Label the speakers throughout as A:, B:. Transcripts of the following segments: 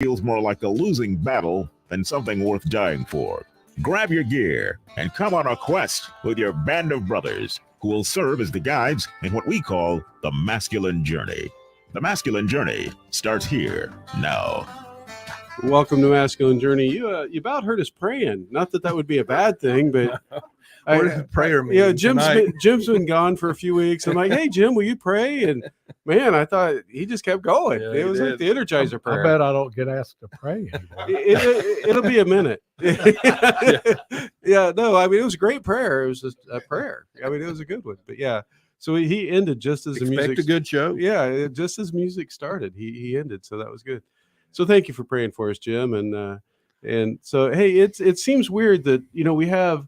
A: feels more like a losing battle than something worth dying for. Grab your gear and come on a quest with your band of brothers who will serve as the guides in what we call the masculine journey. The masculine journey starts here now.
B: Welcome to Masculine Journey. You about heard us praying. Not that would be a bad thing, but
C: What does prayer mean?
B: Yeah, Jim's been gone for a few weeks. I'm like, hey Jim, will you pray? And man, I thought he just kept going.
C: Yeah,
B: it was like the Energizer prayer.
D: I bet I don't get asked to pray anymore.
B: It'll be a minute. Yeah, no, I mean it was a great prayer. It was just a prayer. I mean it was a good one. But yeah, so he ended just as the music.
C: Expect a good show.
B: Yeah, just as music started, he ended. So that was good. So thank you for praying for us, Jim. And so hey, it seems weird that we have,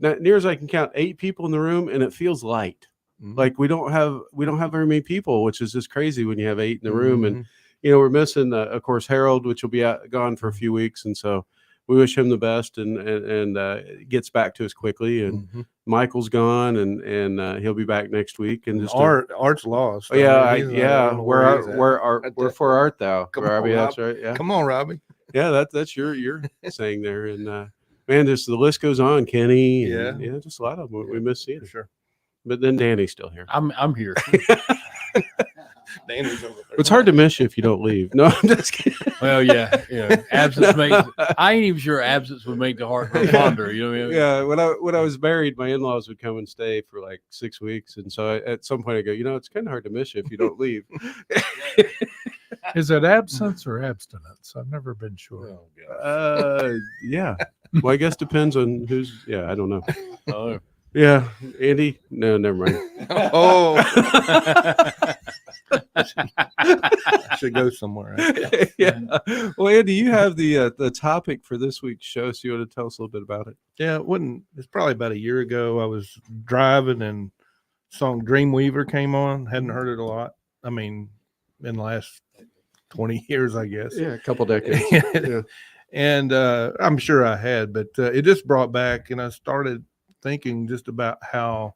B: near as I can count, 8 people in the room, and it feels light.
C: Mm-hmm.
B: Like we don't have very many people, which is just crazy when you have 8 in the room. And we're missing, of course, Harold, which will be gone for a few weeks, and so we wish him the best and gets back to us quickly. And Michael's gone, and he'll be back next week. And just
C: Art's lost.
B: Oh, yeah, where for art thou?
C: Come
B: Robbie,
C: on,
B: that's right. Yeah,
C: come on, Robbie.
B: Yeah, that's your saying there. And man, just the list goes on. Kenny, and, just a lot of them. We miss seeing.
C: Sure.
B: But then Danny's still here.
D: I'm here.
C: Danny's over there.
B: It's hard to miss you if you don't leave. No, I'm just kidding.
D: Well, yeah. Absence makes. I ain't even sure absence would make the heart grow fonder. You know what I mean?
B: Yeah. When I was married, my in-laws would come and stay for like 6 weeks, and so at some point I go, it's kind of hard to miss you if you don't leave.
D: Is it absence or abstinence? I've never been sure.
B: Yeah. Well, I guess depends on who's. Yeah, I don't know.
D: Oh.
B: Yeah, Andy. No, never mind.
C: Oh. I should go somewhere.
B: Yeah. Well, Andy, you have the topic for this week's show, so you want to tell us a little bit about it?
C: Yeah, it's probably about a year ago. I was driving and song Dreamweaver came on. Hadn't heard it a lot. I mean, in the last 20 years, I guess.
B: Yeah, a couple decades. Yeah.
C: And I'm sure I had, but it just brought back, and I started thinking just about how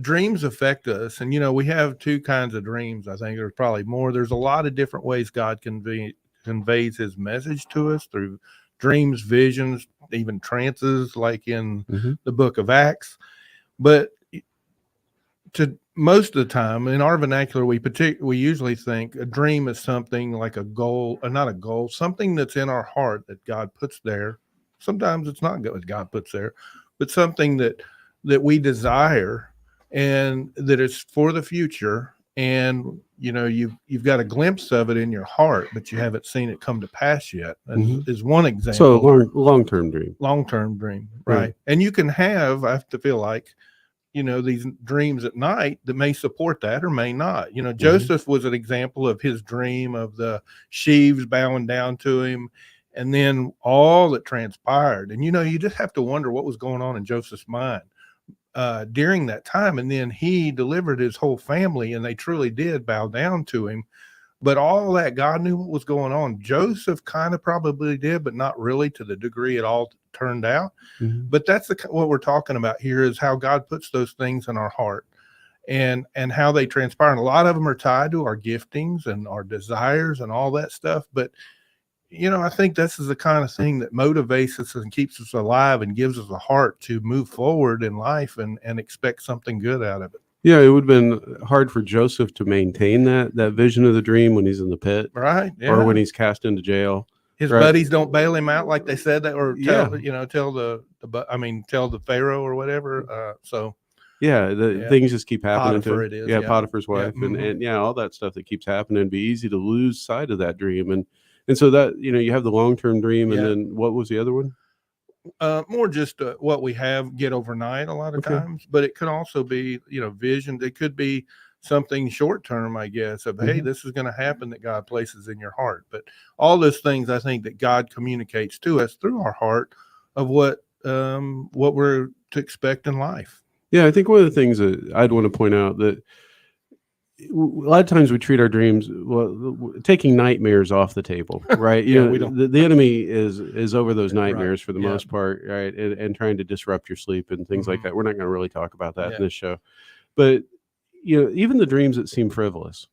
C: dreams affect us. And, we have 2 kinds of dreams. I think there's probably more. There's a lot of different ways God conveys his message to us through dreams, visions, even trances, like in the book of Acts. But to most of the time in our vernacular, we usually think a dream is something like a goal, not a goal, something that's in our heart that God puts there. Sometimes it's not what God puts there, but something that we desire and that is for the future. And, you've got a glimpse of it in your heart, but you haven't seen it come to pass yet. Is one example.
B: So long-term dream.
C: Long-term dream, right? And you can have, I have to feel like, these dreams at night that may support that or may not. Joseph was an example of his dream of the sheaves bowing down to him, and then all that transpired. And, you just have to wonder what was going on in Joseph's mind during that time. And then he delivered his whole family, and they truly did bow down to him. But all that, God knew what was going on. Joseph kind of probably did, but not really to the degree it all turned out. But that's what we're talking about here, is how God puts those things in our heart and how they transpire. And a lot of them are tied to our giftings and our desires and all that stuff. But, I think this is the kind of thing that motivates us and keeps us alive and gives us a heart to move forward in life and expect something good out of it.
B: Yeah, it would have been hard for Joseph to maintain that vision of the dream when he's in the pit,
C: right? Yeah.
B: Or when he's cast into jail.
C: His buddies don't bail him out like they said that, or tell the Pharaoh or whatever.
B: Things just keep happening
C: Potiphar
B: to him. Potiphar's wife, and all that stuff that keeps happening. It'd be easy to lose sight of that dream, and so that you have the long-term dream, and then what was the other one?
C: More just what we get overnight a lot of times, but it could also be, vision. It could be something short-term, I guess, of, hey, this is going to happen that God places in your heart. But all those things, I think, that God communicates to us through our heart of what we're to expect in life.
B: Yeah, I think one of the things that I'd want to point out that a lot of times we treat our dreams, taking nightmares off the table, right?
C: We don't.
B: The enemy is over those nightmares for the most part, right? And trying to disrupt your sleep and things like that. We're not going to really talk about that in this show, but even the dreams that seem frivolous,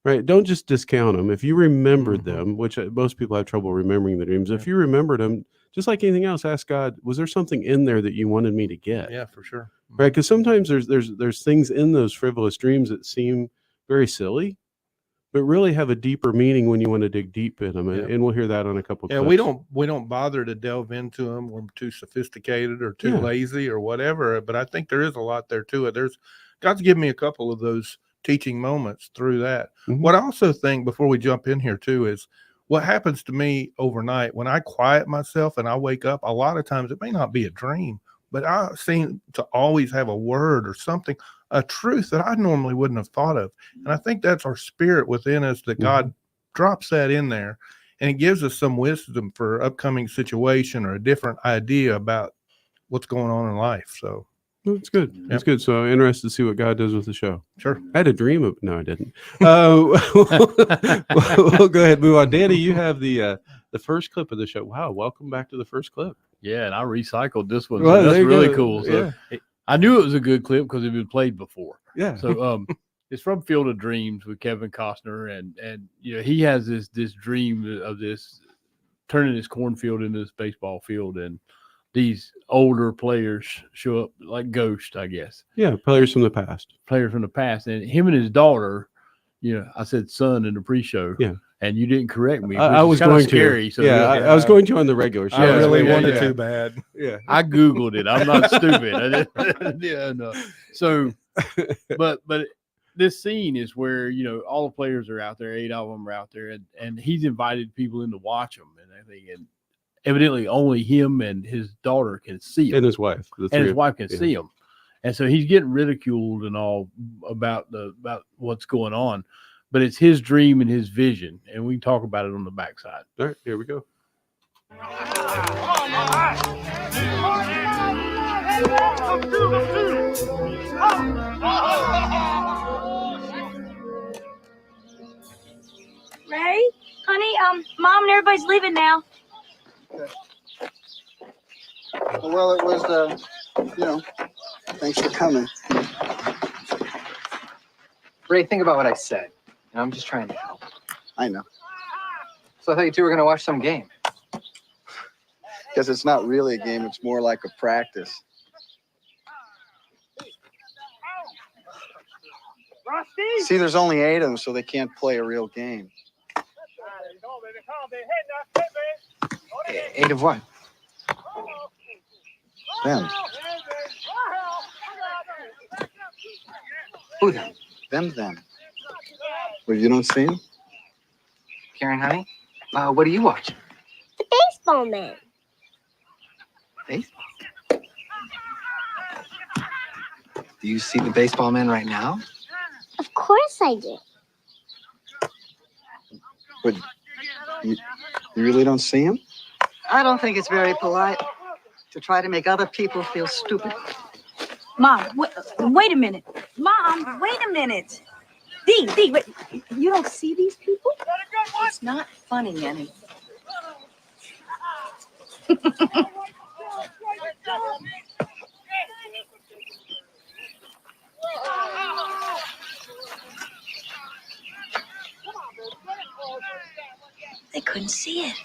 B: right? Don't just discount them. If you remembered
C: Mhm.
B: them, which most people have trouble remembering the dreams, if
C: Yeah.
B: you remembered them, just like anything else, ask God, was there something in there that you wanted me to get?
C: Yeah, for sure.
B: Right? Because sometimes there's things in those frivolous dreams that seem very silly, but really have a deeper meaning when you want to dig deep in them.
C: Yeah.
B: And we'll hear that on a couple.
C: Yeah,
B: clips.
C: we don't bother to delve into them. We're too sophisticated or too
B: Yeah.
C: lazy or whatever. But I think there is a lot there to it. God's given me a couple of those teaching moments through that.
B: Mhm.
C: What I also think before we jump in here too is what happens to me overnight when I quiet myself and I wake up. A lot of times it may not be a dream, but I seem to always have a word or something, a truth that I normally wouldn't have thought of. And I think that's our spirit within us that God drops that in there. And it gives us some wisdom for upcoming situation or a different idea about what's going on in life. So
B: That's good. That's good. So interested to see what God does with the show.
C: sure.
B: I had a dream of no, I didn't. We'll go ahead and move on. Danny, you have the first clip of the show. Wow, welcome back to the first clip.
D: Yeah, and I recycled this one.
B: Well,
D: So
B: there
D: that's
B: you
D: really
B: go.
D: cool. So I knew it was a good clip because it had been played before.
B: Yeah.
D: So it's from Field of Dreams with Kevin Costner, and you know he has this dream of this turning his cornfield into this baseball field, and these older players show up like ghosts, I guess.
B: Yeah, players from the past.
D: Players from the past, and him and his daughter. You know, I said son in the pre-show.
B: Yeah.
D: And you didn't correct me.
B: I was
D: kinda
B: going
D: scary,
B: to.
D: So
B: Yeah, I was going to on the regular show.
C: I really
D: yeah,
C: wanted
D: yeah.
C: to bad.
B: Yeah.
D: I Googled it. I'm not stupid. I didn't, yeah, no. So, but this scene is where, you know, all the players are out there, 8 of them are out there, and he's invited people in to watch them and everything. And evidently only him and his daughter can see him.
B: And his wife. The
D: And
B: three
D: his
B: of-
D: wife can
B: yeah.
D: see him. And so he's getting ridiculed and all about what's going on. But it's his dream and his vision. And we can talk about it on the backside.
B: All right, here we go.
E: Ray, honey, Mom and everybody's leaving now.
F: Well, it was, thanks for coming.
G: Ray, think about what I said. And I'm just trying to help.
F: I know,
G: So I thought you two were going to watch some game.
F: because it's not really a game. It's more like a practice. See, there's only 8 of them, so they can't play a real game.
G: 8 of what?
F: Them.
G: Who then?
F: Them. Well, you don't see them?
G: Karen, honey? What are you watching?
E: The baseball man.
G: Baseball. Do you see the baseball man right now?
E: Of course I do.
F: But you really don't see him?
H: I don't think it's very polite to try to make other people feel stupid.
E: Mom, wait a minute. Mom, wait a minute. Dee, wait, you don't see these people?
H: It's not funny, Annie. They couldn't see it.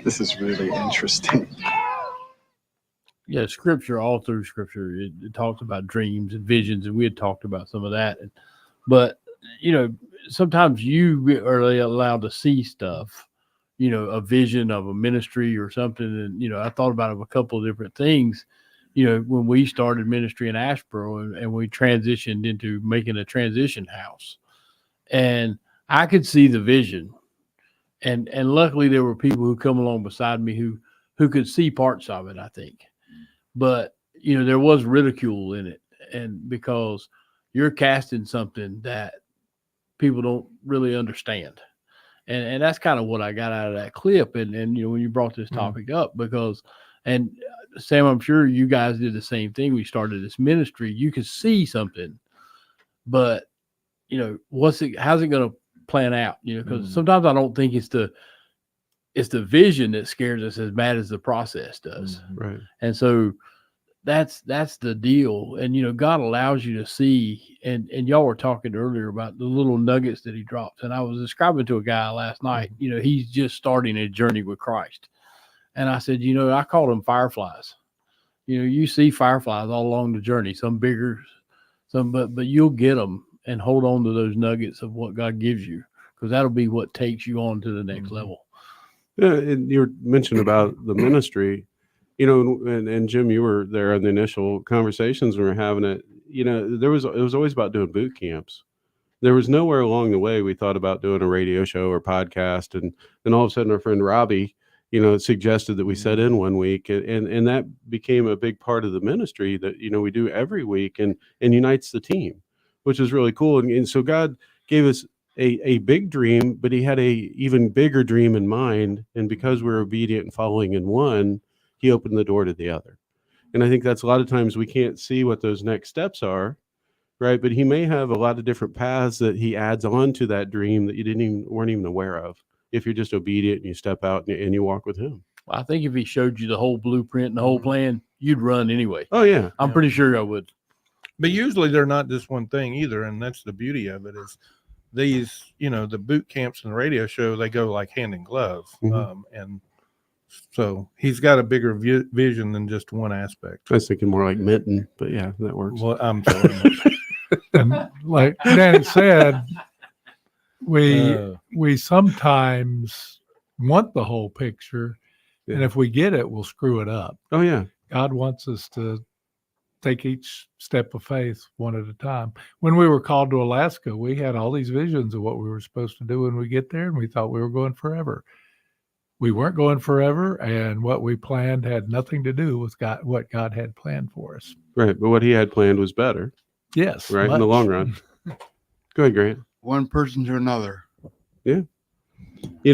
F: This is really interesting.
D: Yeah, scripture, all through scripture, it talks about dreams and visions, and we had talked about some of that. But, you know, sometimes you are allowed to see stuff, you know, a vision of a ministry or something. And, you know, I thought about a couple of different things, you know, when we started ministry in Asheboro and we transitioned into making a transition house. And I could see the vision. And luckily there were people who come along beside me who could see parts of it, I think. But, you know, there was ridicule in it. And because you're casting something that people don't really understand. And that's kind of what I got out of that clip. And you know, when you brought this topic up, because, and Sam, I'm sure you guys did the same thing. We started this ministry. You could see something, but, you know, how's it going to plan out? You know, because sometimes I don't think it's the vision that scares us as bad as the process does.
B: Right.
D: And so that's the deal. And, God allows you to see, and y'all were talking earlier about the little nuggets that he drops. And I was describing to a guy last night, he's just starting a journey with Christ. And I said, I call them fireflies. You see fireflies all along the journey, some bigger, some, but you'll get them and hold on to those nuggets of what God gives you, because that'll be what takes you on to the next level.
B: Yeah, and you mentioned about the ministry, and Jim, you were there in the initial conversations when we were having it. It was always about doing boot camps. There was nowhere along the way we thought about doing a radio show or podcast, and then all of a sudden our friend Robbie, suggested that we set in one week, and that became a big part of the ministry that we do every week, and unites the team, which is really cool. And so God gave us a big dream, but he had a even bigger dream in mind. And because we're obedient and following in one, he opened the door to the other. And I think that's a lot of times we can't see what those next steps are, right? But he may have a lot of different paths that he adds on to that dream that you weren't even aware of, if you're just obedient and you step out and you walk with him.
D: I think if he showed you the whole blueprint and the whole plan, you'd run anyway.
B: Oh yeah.
D: I'm pretty sure I would.
C: But usually they're not just one thing either. And that's the beauty of it is these, the boot camps and the radio show, they go like hand in glove.
B: Mhm.
C: And so he's got a bigger vision than just one aspect.
B: I was thinking more like mitten, but yeah, that works.
C: Well, I'm sorry.
I: And like Danny said, we sometimes want the whole picture, and if we get it, we'll screw it up.
B: Oh yeah.
I: God wants us to take each step of faith one at a time. When we were called to Alaska, we had all these visions of what we were supposed to do when we get there, and we thought we were going forever. We weren't going forever, and what we planned had nothing to do with what God had planned for us.
B: Right. But what he had planned was better.
I: Yes.
B: Right. In the long run. Go ahead, Grant.
J: One person to another.
B: Yeah. We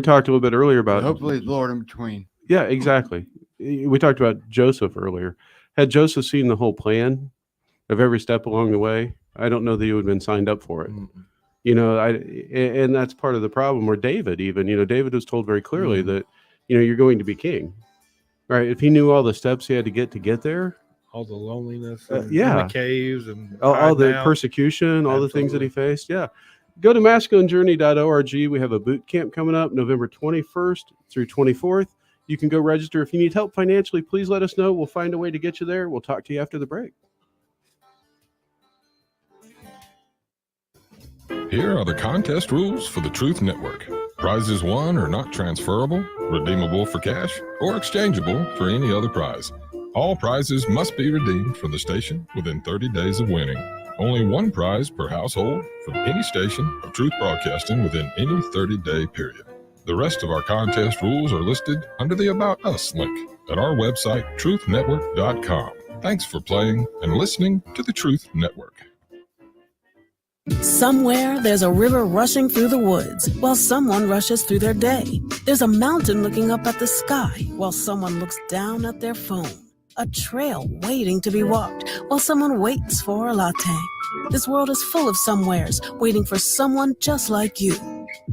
B: talked a little bit earlier about
J: Hopefully the Lord in between.
B: Yeah, exactly. We talked about Joseph earlier. Had Joseph seen the whole plan of every step along the way, I don't know that he would have been signed up for it. Mm-hmm. And that's part of the problem. Or David, even, David was told very clearly that, you're going to be king, right? If he knew all the steps he had to get there,
C: All the loneliness, in
B: yeah,
C: the caves, and
B: all the
C: hiding out.
B: persecution, all the things that he faced. Yeah. Go to masculinejourney.org. We have a boot camp coming up November 21st through 24th. You can go register. If you need help financially, please let us know. We'll find a way to get you there. We'll talk to you after the break.
K: Here are the contest rules for the Truth Network. Prizes won are not transferable, redeemable for cash, or exchangeable for any other prize. All prizes must be redeemed from the station within 30 days of winning. Only one prize per household from any station of Truth Broadcasting within any 30-day period. The rest of our contest rules are listed under the About Us link at our website, truthnetwork.com. Thanks for playing and listening to the Truth Network.
L: Somewhere there's a river rushing through the woods while someone rushes through their day. There's a mountain looking up at the sky while someone looks down at their phone. A trail waiting to be walked while someone waits for a latte. This world is full of somewheres waiting for someone just like you.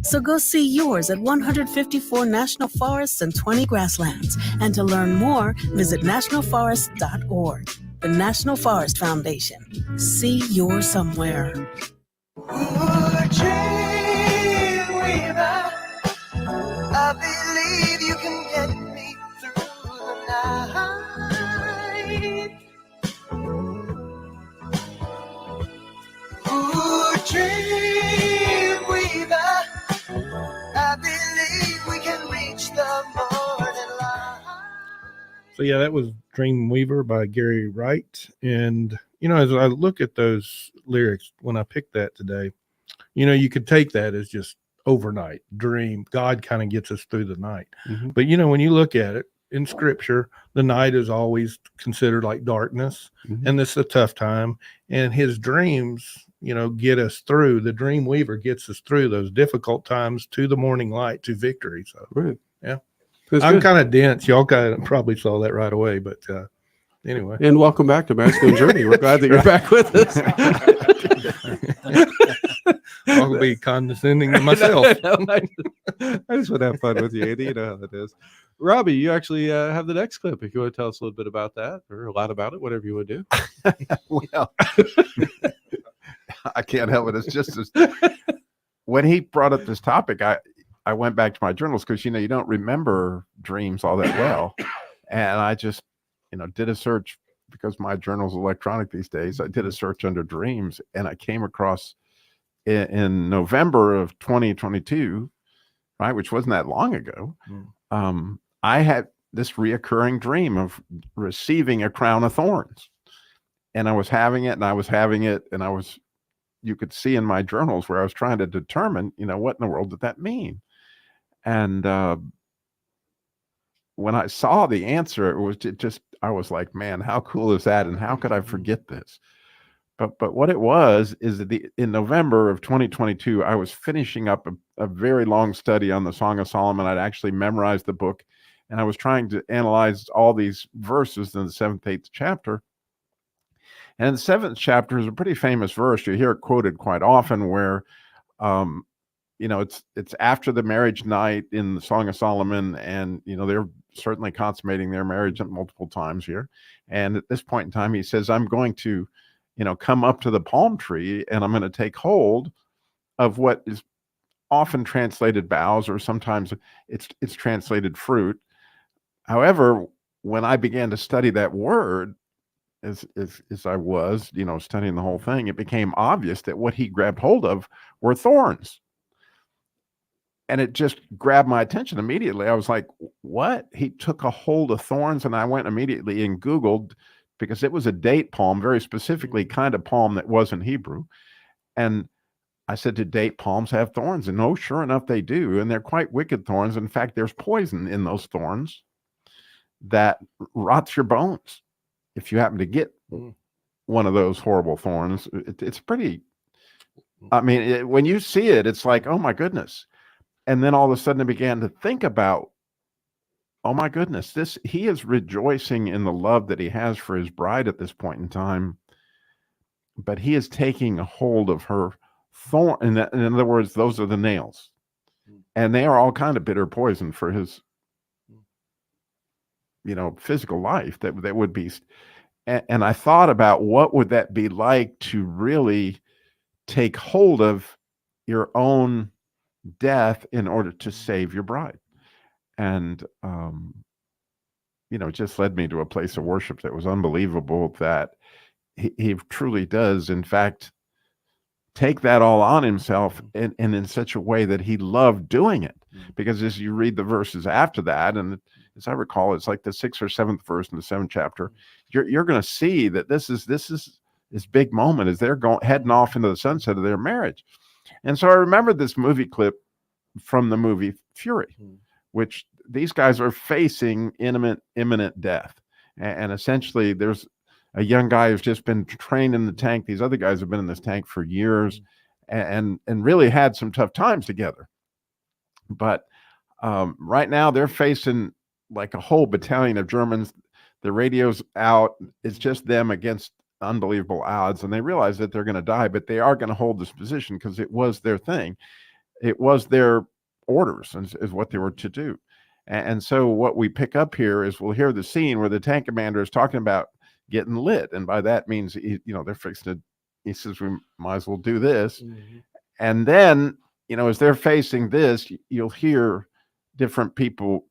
L: So go see yours at 154 national forests and 20 grasslands. And to learn more, visit nationalforest.org. The National Forest Foundation. See your somewhere.
M: I believe you can get me through the night. Ooh, dream weaver, I believe we can reach the morning light.
C: So yeah, that was Dreamweaver by Gary Wright. And, as I look at those lyrics, when I picked that today, you could take that as just overnight dream. God kind of gets us through the night. Mm-hmm. But, when you look at it in scripture, the night is always considered like darkness. Mm-hmm. And this is a tough time. And his dreams, get us through. The Dreamweaver gets us through those difficult times to the morning light, to victory. So,
B: right.
C: Yeah.
B: I'm
C: kind of dense. Y'all probably saw that right away, but anyway.
B: And welcome back to Masculine Journey. We're glad that you're back with us.
C: I'll be condescending to myself.
B: I just want to have fun with you, Andy. You know how that is. Robbie, you actually have the next clip. If you want to tell us a little bit about that or a lot about it, whatever you want to do.
N: Well, I can't help it. It's just when he brought up this topic, I went back to my journals because, you don't remember dreams all that well. And I just, did a search because my journal's electronic these days. I did a search under dreams and I came across in November of 2022, right, which wasn't that long ago. I had this reoccurring dream of receiving a crown of thorns, and I was having it, and you could see in my journals where I was trying to determine, what in the world did that mean? And when I saw the answer, I was like, man, how cool is that? And how could I forget this? But what it was is that in November of 2022, I was finishing up a very long study on the Song of Solomon. I'd actually memorized the book, and I was trying to analyze all these verses in the 7th, 8th chapter. And the 7th chapter is a pretty famous verse. You hear it quoted quite often where, it's after the marriage night in the Song of Solomon, and, they're certainly consummating their marriage multiple times here. And at this point in time, he says, I'm going to, come up to the palm tree, and I'm going to take hold of what is often translated boughs, or sometimes it's translated fruit. However, when I began to study that word, as I was, studying the whole thing, it became obvious that what he grabbed hold of were thorns. And it just grabbed my attention immediately. I was like, what? He took a hold of thorns? And I went immediately and Googled, because it was a date palm, very specifically kind of palm that wasn't Hebrew. And I said, do date palms have thorns? And no, sure enough, they do. And they're quite wicked thorns. In fact, there's poison in those thorns that rots your bones. If you happen to get one of those horrible thorns, it's pretty, when you see it, it's like, oh my goodness. And then all of a sudden I began to think about, oh my goodness, he is rejoicing in the love that he has for his bride at this point in time, but he is taking a hold of her thorn. In other words, those are the nails, and they are all kind of bitter poison for his, physical life that would be. And I thought about what would that be like to really take hold of your own death in order to save your bride. And, it just led me to a place of worship that was unbelievable, that he truly does, in fact, take that all on himself and in such a way that he loved doing it. Because as you read the verses after that, and as I recall, it's like the 6th or 7th verse in the 7th chapter, you're going to see that this is this big moment as they're heading off into the sunset of their marriage. And so I remembered this movie clip from the movie Fury, which these guys are facing imminent death. And essentially there's a young guy who's just been trained in the tank. These other guys have been in this tank for years and really had some tough times together. But right now they're facing like a whole battalion of Germans. The radio's out. It's just them against unbelievable odds. And they realize that they're going to die, but they are going to hold this position because it was their thing. It was their orders is what they were to do. And so what we pick up here is we'll hear the scene where the tank commander is talking about getting lit. And by that means, they're fixing to, he says, we might as well do this. And then, as they're facing this, you'll hear different people,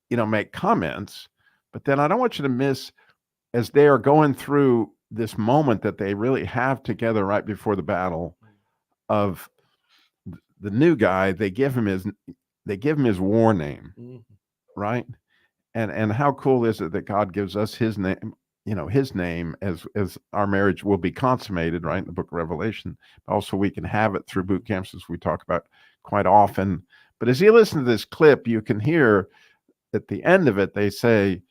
N: make comments. But then I don't want you to miss, as they are going through this moment that they really have together right before the battle, of the new guy, they give him his war name, right? And how cool is it that God gives us his name, his name as our marriage will be consummated, right, in the book of Revelation. Also, we can have it through boot camps, as we talk about quite often. But as you listen to this clip, you can hear at the end of it, they say,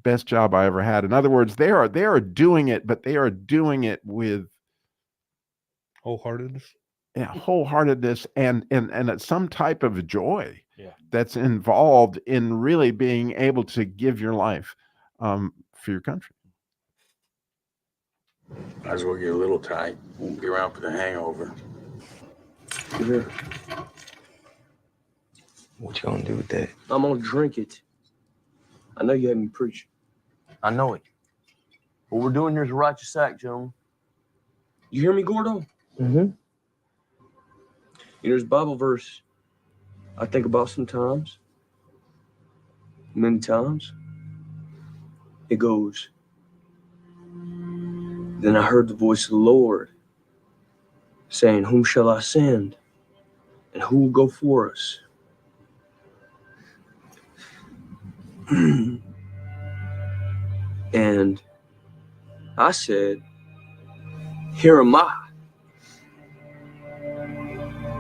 N: best job I ever had. In other words, they are doing it, but they are doing it with
C: wholeheartedness.
N: Yeah, wholeheartedness and it's some type of joy that's involved in really being able to give your life for your country.
O: Might as well get a little tight. Won't be around for the hangover. What you gonna do with that?
P: I'm gonna drink it. I know you had me preach.
Q: I know it. What we're doing here is a righteous act, gentlemen.
P: You hear me, Gordo?
Q: Mm-hmm.
P: There's a Bible verse I think about sometimes. Many times. It goes, then I heard the voice of the Lord saying, whom shall I send? And who will go for us? And I said, here am I.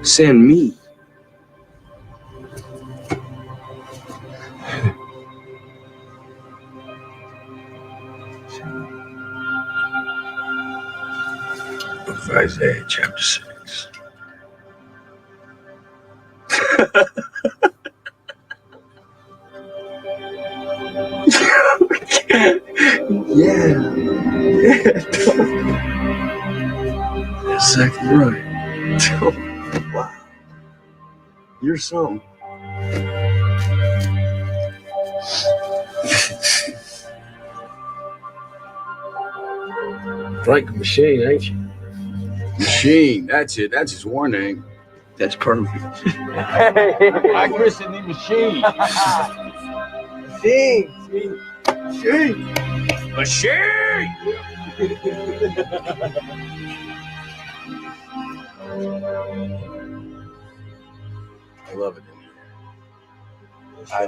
P: Send me.
O: Book of Isaiah, chapter 6.
P: Yeah. Exactly right. Wow. You're something.
O: Frank Machine, ain't you? Machine, that's it. That's his war name.
P: That's perfect.
O: I christened him Machine. Machine. Machine. I love it in here. I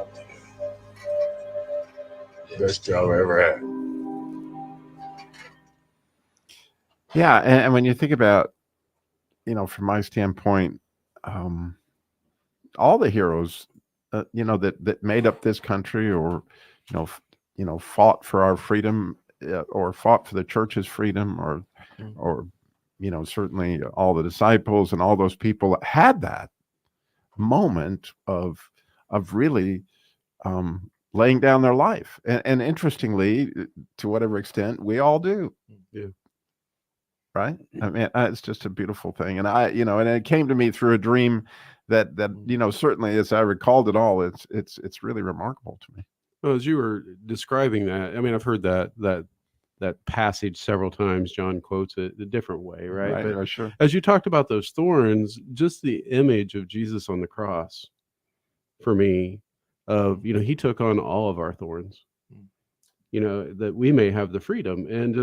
O: do. Best job I ever had.
N: Yeah, and when you think about, from my standpoint, all the heroes, that made up this country, or fought for our freedom, or fought for the church's freedom, or certainly all the disciples and all those people had that moment of really laying down their life, and interestingly, to whatever extent, we all do.
B: Yeah.
N: Right. I mean, it's just a beautiful thing. And and it came to me through a dream that, certainly as I recalled it all, it's really remarkable to me.
B: Well, as you were describing that, I mean, I've heard that passage several times. John quotes it a different way, right? But
N: sure.
B: as you talked about those thorns, just the image of Jesus on the cross, for me, of, he took on all of our thorns. That we may have the freedom, and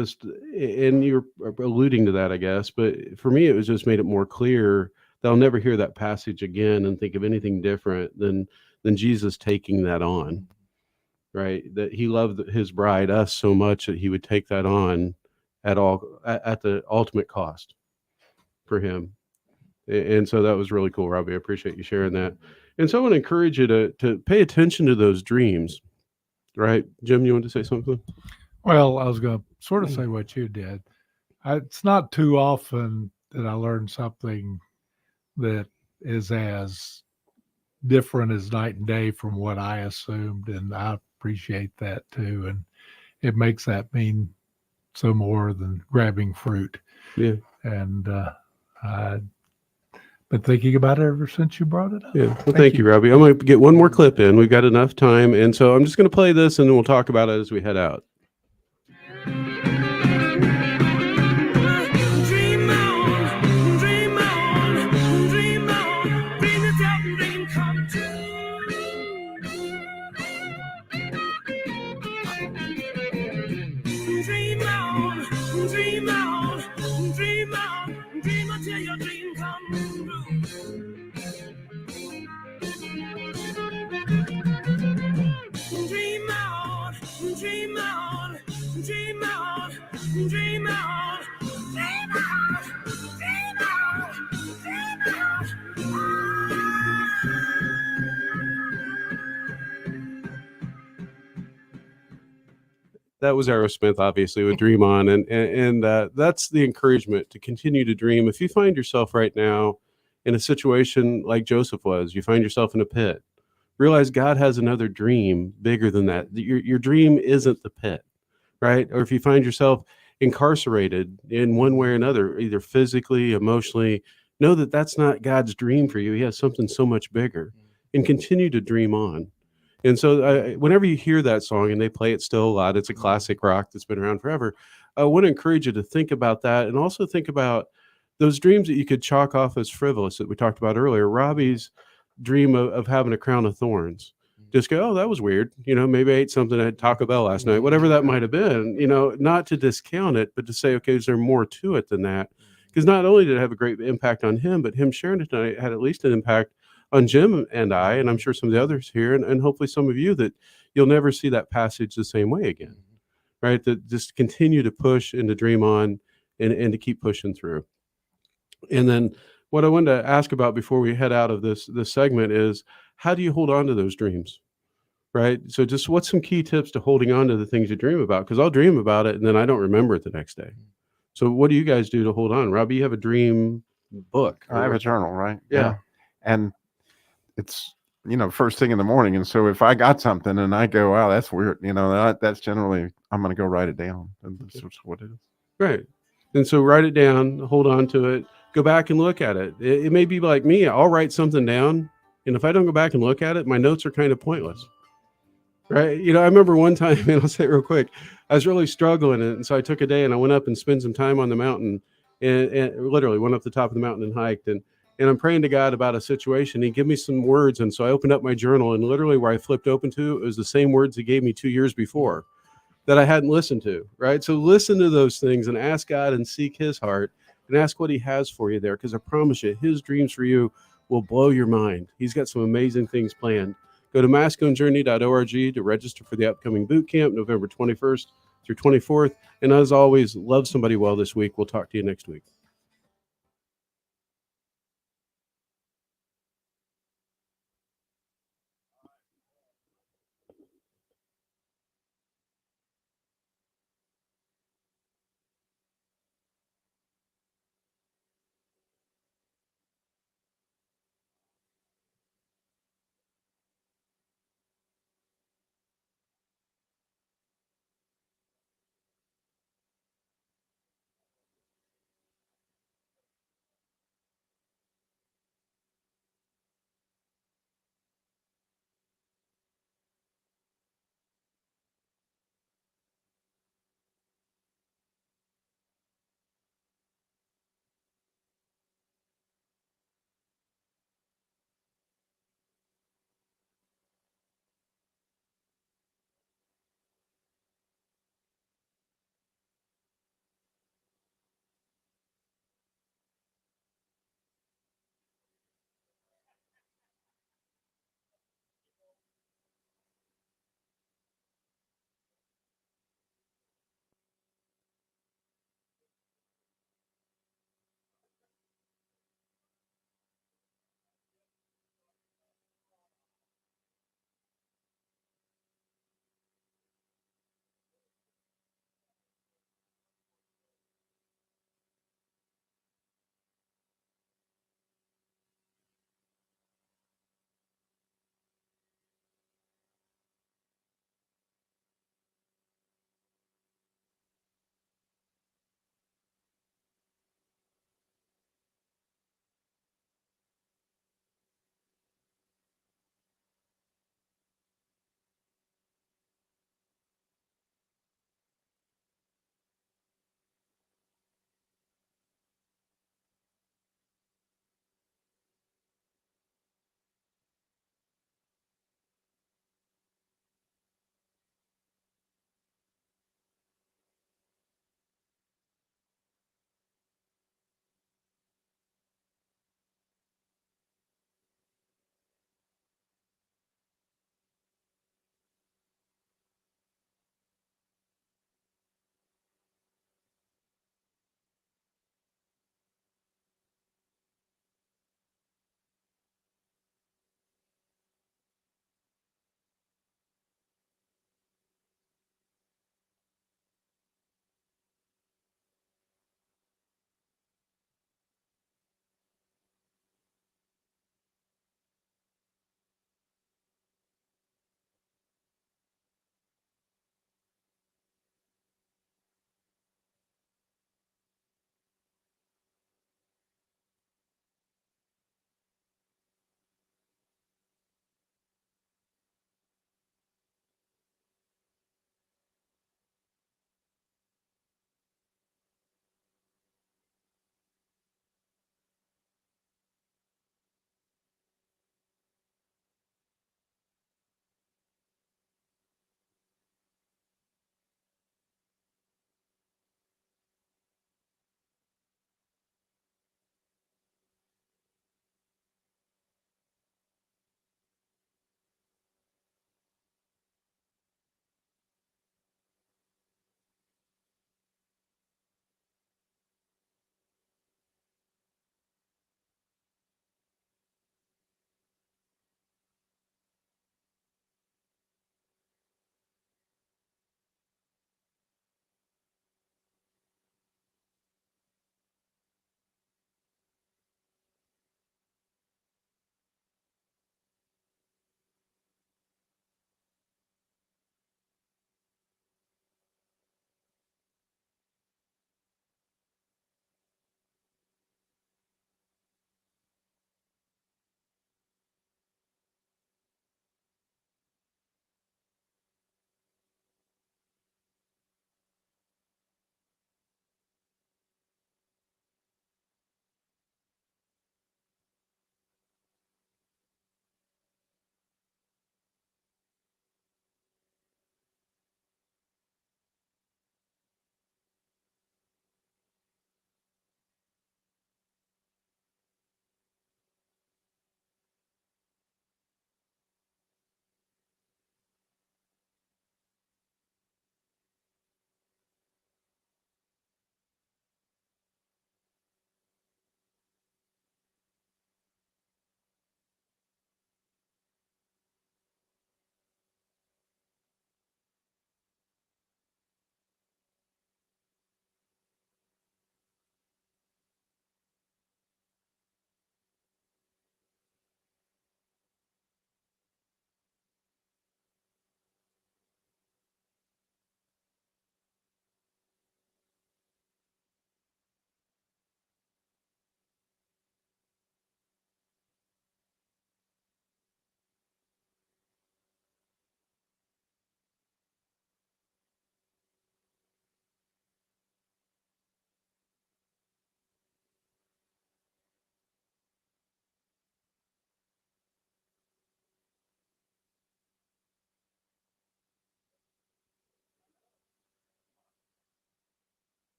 B: you're alluding to that, I guess. But for me, it was just made it more clear that I'll never hear that passage again and think of anything different than Jesus taking that on, right? That he loved his bride, us, so much that he would take that on at the ultimate cost for him. And so that was really cool, Robbie. I appreciate you sharing that. And so I want to encourage you to pay attention to those dreams. Right, Jim, you want to say something?
I: Well, I was going to sort of say what you did. It's not too often that I learn something that is as different as night and day from what I assumed, and I appreciate that too. And it makes that mean so more than grabbing fruit.
B: Yeah.
I: And I've been thinking about it ever since you brought it up.
B: Yeah. Well, thank you, Robbie. I'm going to get one more clip in. We've got enough time. And so I'm just going to play this, and then we'll talk about it as we head out. That was Aerosmith, obviously, with Dream On. And that's the encouragement to continue to dream. If you find yourself right now in a situation like Joseph was, you find yourself in a pit, realize God has another dream bigger than that. Your dream isn't the pit, right? Or if you find yourself incarcerated in one way or another, either physically, emotionally, know that that's not God's dream for you. He has something so much bigger. and continue to dream on. And so whenever you hear that song, and they play it still a lot, it's a classic rock that's been around forever. I want to encourage you to think about that, and also think about those dreams that you could chalk off as frivolous that we talked about earlier. Robbie's dream of having a crown of thorns. Just go, oh, that was weird. Maybe I ate something at Taco Bell last night, whatever that might have been, not to discount it, but to say, okay, is there more to it than that? Because not only did it have a great impact on him, but him sharing it tonight had at least an impact on Jim and I, and I'm sure some of the others here, and hopefully some of you, that you'll never see that passage the same way again, right? That just continue to push and to dream on and to keep pushing through. And then what I wanted to ask about before we head out of this segment is, how do you hold on to those dreams, right? So just what's some key tips to holding on to the things you dream about? Because I'll dream about it and then I don't remember it the next day. So what do you guys do to hold on? Robbie, you have a dream book.
N: I have a journal, right?
B: Yeah.
N: And it's, first thing in the morning. And so if I got something and I go, wow, that's weird, that's generally, I'm going to go write it down. And that's what it is.
B: Right. And so write it down, hold on to it, go back and look at it. It may be like me, I'll write something down, and if I don't go back and look at it, my notes are kind of pointless. Right. I remember one time, and I'll say it real quick, I was really struggling. And so I took a day and I went up and spent some time on the mountain and literally went up the top of the mountain and hiked. And I'm praying to God about a situation. He gave me some words. And so I opened up my journal, and literally where I flipped open to, it was the same words he gave me 2 years before that I hadn't listened to. Right. So listen to those things and ask God and seek his heart and ask what he has for you there. Because I promise you, his dreams for you will blow your mind. He's got some amazing things planned. Go to masculinejourney.org to register for the upcoming boot camp, November 21st through 24th. And as always, love somebody well this week. We'll talk to you next week.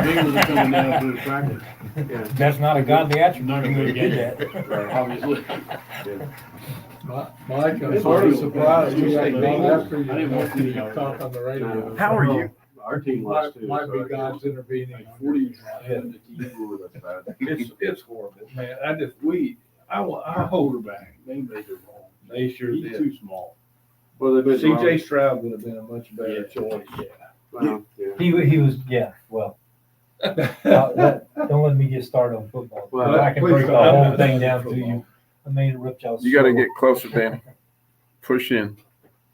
D: coming down through the cracker.
R: That's not a godly attribute.
D: Not
R: I'm
D: gonna
R: going to
D: get
R: get that.
D: Right, obviously.
I: Mike, I'm
D: It's
I: sort
D: hard
I: of
D: to
I: surprised you
D: say
I: got
D: Bengals.
I: long after
D: I didn't
I: you
D: want to
I: talk on the radio.
N: How are you?
B: Our team
I: Might,
B: lost too.
I: might
B: so
I: be
B: I guess-
I: God's intervening. on
D: 40
I: your behalf.
B: Ooh, that's bad.
C: It's horrible, man. I hold her back.
D: They made it wrong.
C: They sure
D: He's
C: did.
D: too small.
B: Well, they've been
C: CJ Stroud would have been a much better
D: Yeah.
C: choice.
B: Well, yeah.
R: He was, yeah, well. Don't let me get started on football.
B: Well,
R: I can
C: please
R: break the
C: don't.
R: whole thing down to you. I mean, rip y'all's.
N: You got to
R: soul.
N: get closer, Danny. Push in.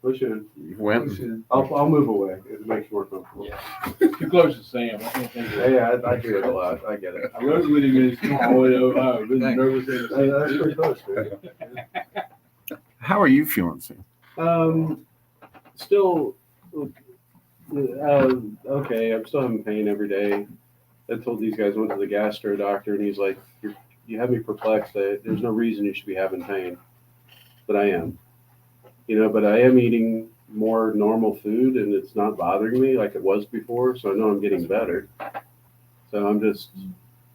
B: Push in.
N: You went.
B: I'll move away. It makes it more comfortable.
D: Yeah. Too close to Sam. I can't think of it.
B: Yeah, I do it a lot. I get it.
D: I rode with him in his all the way to Ohio. Been nervous ever
B: Hey,
D: since.
B: that's pretty close, man.
N: How are you feeling, Sam?
B: Still, okay. I'm still having pain every day. I told these guys, went to the gastro doctor, and he's like, you have me perplexed. There's no reason you should be having pain, but I am. But I am eating more normal food, and it's not bothering me like it was before. So I know I'm getting better. So I'm just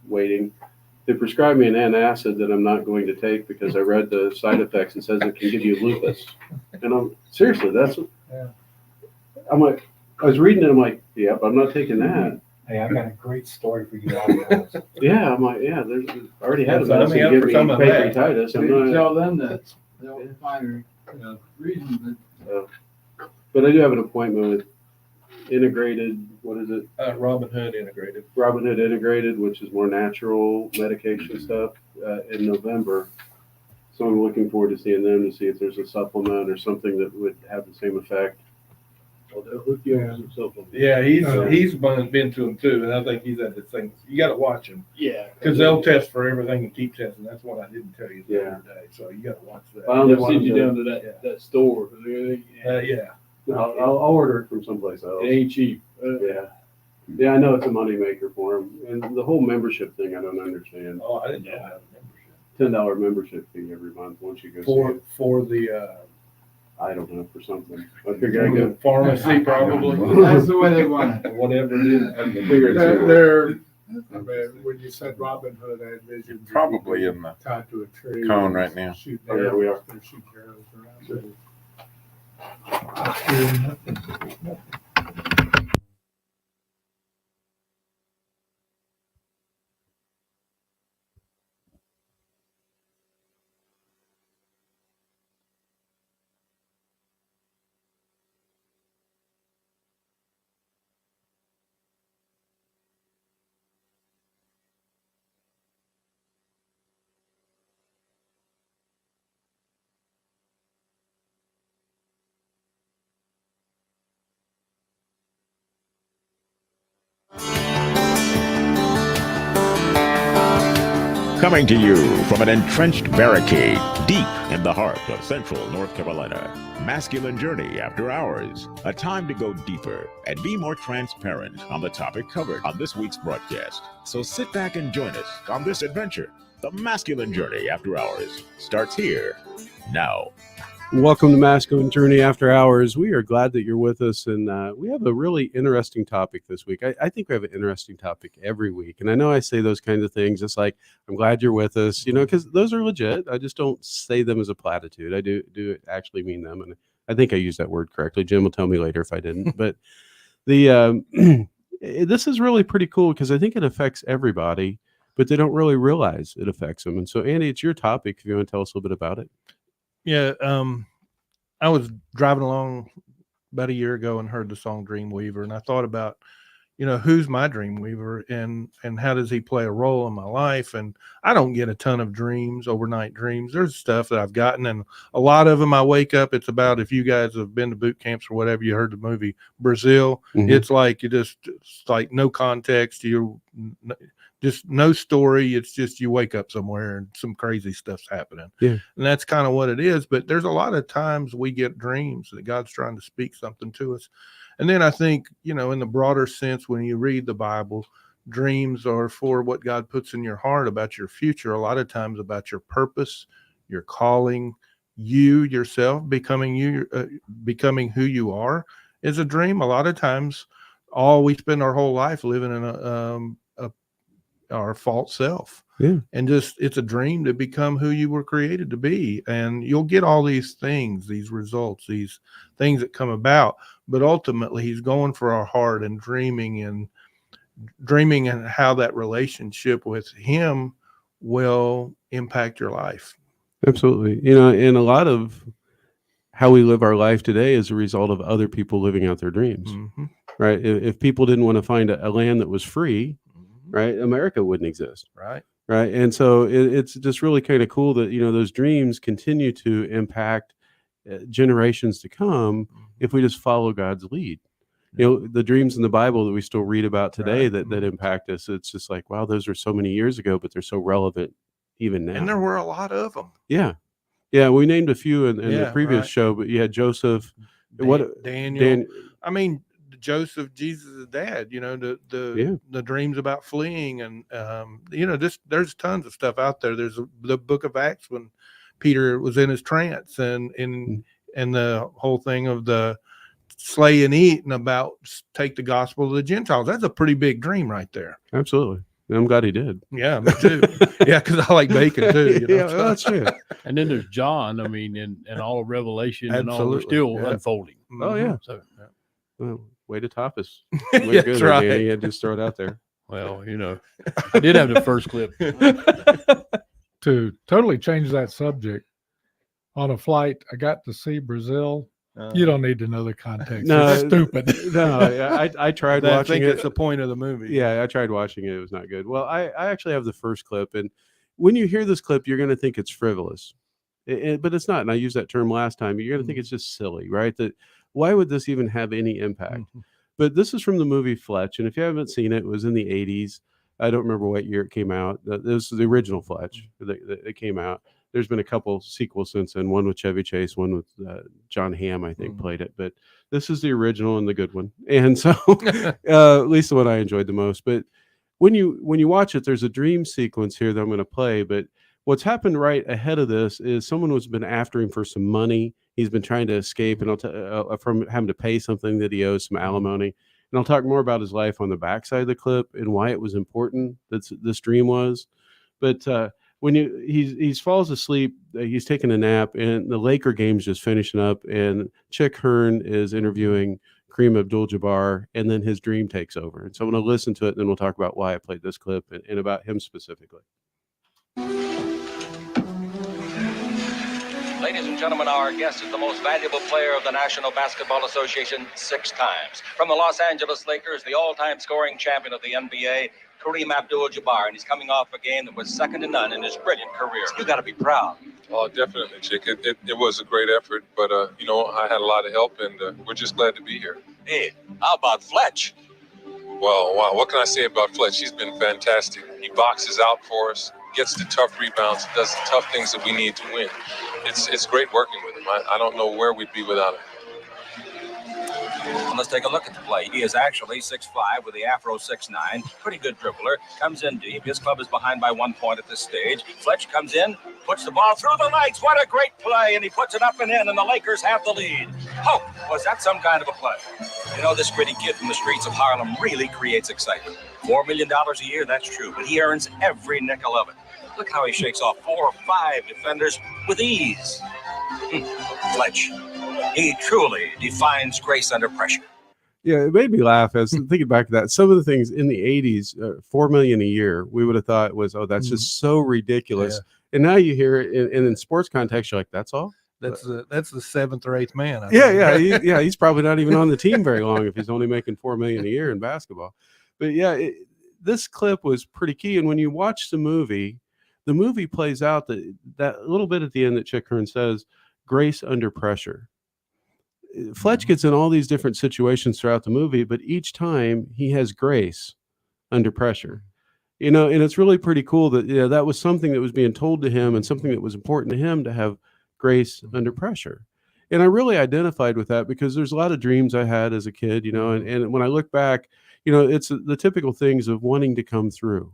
B: waiting. They prescribed me an antacid that I'm not going to take because I read the side effects and says it can give you lupus. And I'm seriously, I'm like, I was reading it. I'm like, yep, I'm not taking that.
R: Hey, I got a great story for you. Afterwards.
B: Yeah, I'm like, yeah, I already had a
C: Yeah, sign me
B: medicine
C: up
B: give
C: for
B: me
C: some of that.
B: pancreatitis. I'm
D: You
B: not,
D: tell them that. They'll find a reason
B: but I do have an appointment with Integrated. What is it?
C: Robin Hood Integrated.
B: Robin Hood Integrated, which is more natural medication stuff, in November. So I'm looking forward to seeing them to see if there's a supplement or something that would have the same effect.
D: Well, they'll hook you up with some supplement.
C: Yeah, he's been to him too, and I think he's had the thing. You got to watch him
D: Yeah.
C: because they'll test for everything and keep testing. That's what I didn't tell you the
B: Yeah.
C: other day. So you got to watch that.
B: Well,
D: They'll send you down to that store.
C: Yeah.
B: I'll order it from someplace else.
D: It ain't cheap.
B: Yeah, I know it's a moneymaker for them, and the whole membership thing I don't understand.
C: Oh, I didn't know that
B: $10 membership fee every month once you go see it.
C: for the
B: I don't know, for something. I figure I go.
C: pharmacy probably.
D: That's the way they want it.
C: Whatever it is.
B: I figure it's
I: They're, I mean, when you said Robin Hood, I envisioned
N: Probably in the
I: tied to a tree.
N: cone right now.
I: Shooting
B: Oh, yeah, we
I: arrows.
B: are.
I: They're shooting arrows around.
B: Sure.
A: Coming to you from an entrenched barricade deep in the heart of central North Carolina, Masculine Journey After Hours, a time to go deeper and be more transparent on the topic covered on this week's broadcast. So sit back and join us on this adventure. The Masculine Journey After Hours starts here now.
B: Welcome to Masculine Journey After Hours. We are glad that you're with us, and we have a really interesting topic this week. I think we have an interesting topic every week, and I know I say those kinds of things, just like I'm glad you're with us, because those are legit. I just don't say them as a platitude. I do actually mean them, and I think I used that word correctly. Jim will tell me later if I didn't. But this is really pretty cool because I think it affects everybody, but they don't really realize it affects them. And so, Andy, it's your topic. If you want to tell us a little bit about it.
C: Yeah, I was driving along about a year ago and heard the song Dreamweaver, and I thought about, who's my Dreamweaver and how does he play a role in my life? And I don't get a ton of dreams, overnight dreams. There's stuff that I've gotten, and a lot of them I wake up. It's about, if you guys have been to boot camps or whatever, you heard the movie Brazil.
B: Mhm.
C: It's like it's like no context. Just no story. It's just you wake up somewhere and some crazy stuff's happening.
B: Yeah.
C: And that's kind of what it is. But there's a lot of times we get dreams that God's trying to speak something to us. And then I think, in the broader sense, when you read the Bible, dreams are for what God puts in your heart about your future, a lot of times about your purpose, your calling, you yourself, becoming who you are is a dream. A lot of times we spend our whole life living in our false self.
B: Yeah.
C: And just, it's a dream to become who you were created to be. And you'll get all these things, these results, these things that come about. But ultimately, he's going for our heart and dreaming and how that relationship with him will impact your life.
B: Absolutely. And a lot of how we live our life today is a result of other people living out their dreams,
C: Mm-hmm.
B: right? If people didn't want to find a land that was free, right, America wouldn't exist. Right. And so it's just really kind of cool that, those dreams continue to impact generations to come if we just follow God's lead. The dreams in the Bible that we still read about today that impact us, it's just like, wow, those are so many years ago, but they're so relevant even now.
C: And there were a lot of them.
B: Yeah. Yeah. We named a few in the previous show, but you had Joseph,
C: Daniel. I mean, Joseph, Jesus' dad, the dreams about fleeing and, there's tons of stuff out there. There's the book of Acts when Peter was in his trance and the whole thing of the slay and eat and about take the gospel to the Gentiles. That's a pretty big dream right there.
B: Absolutely. I'm glad he did.
C: Yeah, me too. Yeah, because I like bacon too.
B: Yeah, well, that's true.
D: And then there's John. I mean, and all of Revelation and all
C: Absolutely.
D: still unfolding.
B: Oh, yeah.
D: So,
B: Well, way to top us. Way
C: That's
B: good,
C: right.
B: Danny. I just throw it out there.
D: well, I did have the first clip.
I: To totally change that subject, on a flight, I got to see Brazil. You don't need to know the context.
B: No,
I: It's stupid.
B: No, I tried
C: I
B: watching
C: think
B: it.
C: it's the point of the movie.
B: Yeah, I tried watching it. It was not good. Well, I actually have the first clip. And when you hear this clip, you're going to think it's frivolous. But it's not. And I used that term last time. You're going to think it's just silly, right? That why would this even have any impact? But this is from the movie Fletch. And if you haven't seen it, it was in the 80s. I don't remember what year it came out. This is the original Fletch that came out. There's been a couple sequels since then, one with Chevy Chase, one with John Hamm, I think, played it. But this is the original and the good one. And so at least the one I enjoyed the most. But when you watch it, there's a dream sequence here that I'm going to play. But what's happened right ahead of this is someone has been after him for some money. He's been trying to escape and from having to pay something that he owes, some alimony. And I'll talk more about his life on the backside of the clip and why it was important that this dream was. But when he falls asleep, he's taking a nap, and the Laker game's just finishing up, and Chick Hearn is interviewing Kareem Abdul-Jabbar, and then his dream takes over. And so I'm going to listen to it, and then we'll talk about why I played this clip and about him specifically.
S: Ladies and gentlemen, our guest is the most valuable player of the National Basketball Association 6 times. From the Los Angeles Lakers, the all-time scoring champion of the NBA, Kareem Abdul-Jabbar, and he's coming off a game that was second to none in his brilliant career. You got to be proud.
T: Oh, definitely, Chick. It was a great effort, but, I had a lot of help, and we're just glad to be here.
S: Hey, how about Fletch?
T: Well, wow, what can I say about Fletch? He's been fantastic. He boxes out for us, gets the tough rebounds, does the tough things that we need to win. It's great working with him. I don't know where we'd be without him.
S: Well, let's take a look at the play. He is actually 6'5" with the Afro 6'9". Pretty good dribbler. Comes in deep. His club is behind by 1 point at this stage. Fletch comes in, puts the ball through the legs. What a great play. And he puts it up and in, and the Lakers have the lead. Oh, was that some kind of a play? This gritty kid from the streets of Harlem really creates excitement. $4 million a year, that's true, but he earns every nickel of it. Look how he shakes off 4 or 5 defenders with ease. Fletch, he truly defines grace under pressure.
B: Yeah, it made me laugh as thinking back to that. Some of the things in the 80s, $4 million a year, we would have thought was, that's just so ridiculous. Yeah. And now you hear it in sports context, you're like, that's all?
C: That's the 7th or 8th man.
B: He's probably not even on the team very long if he's only making $4 million a year in basketball. But this clip was pretty key. And when you watch the movie plays out that little bit at the end that Chick Hearn says, grace under pressure. Fletch gets in all these different situations throughout the movie, but each time he has grace under pressure. And it's really pretty cool that that was something that was being told to him and something that was important to him to have grace under pressure. And I really identified with that because there's a lot of dreams I had as a kid, and when I look back, it's the typical things of wanting to come through.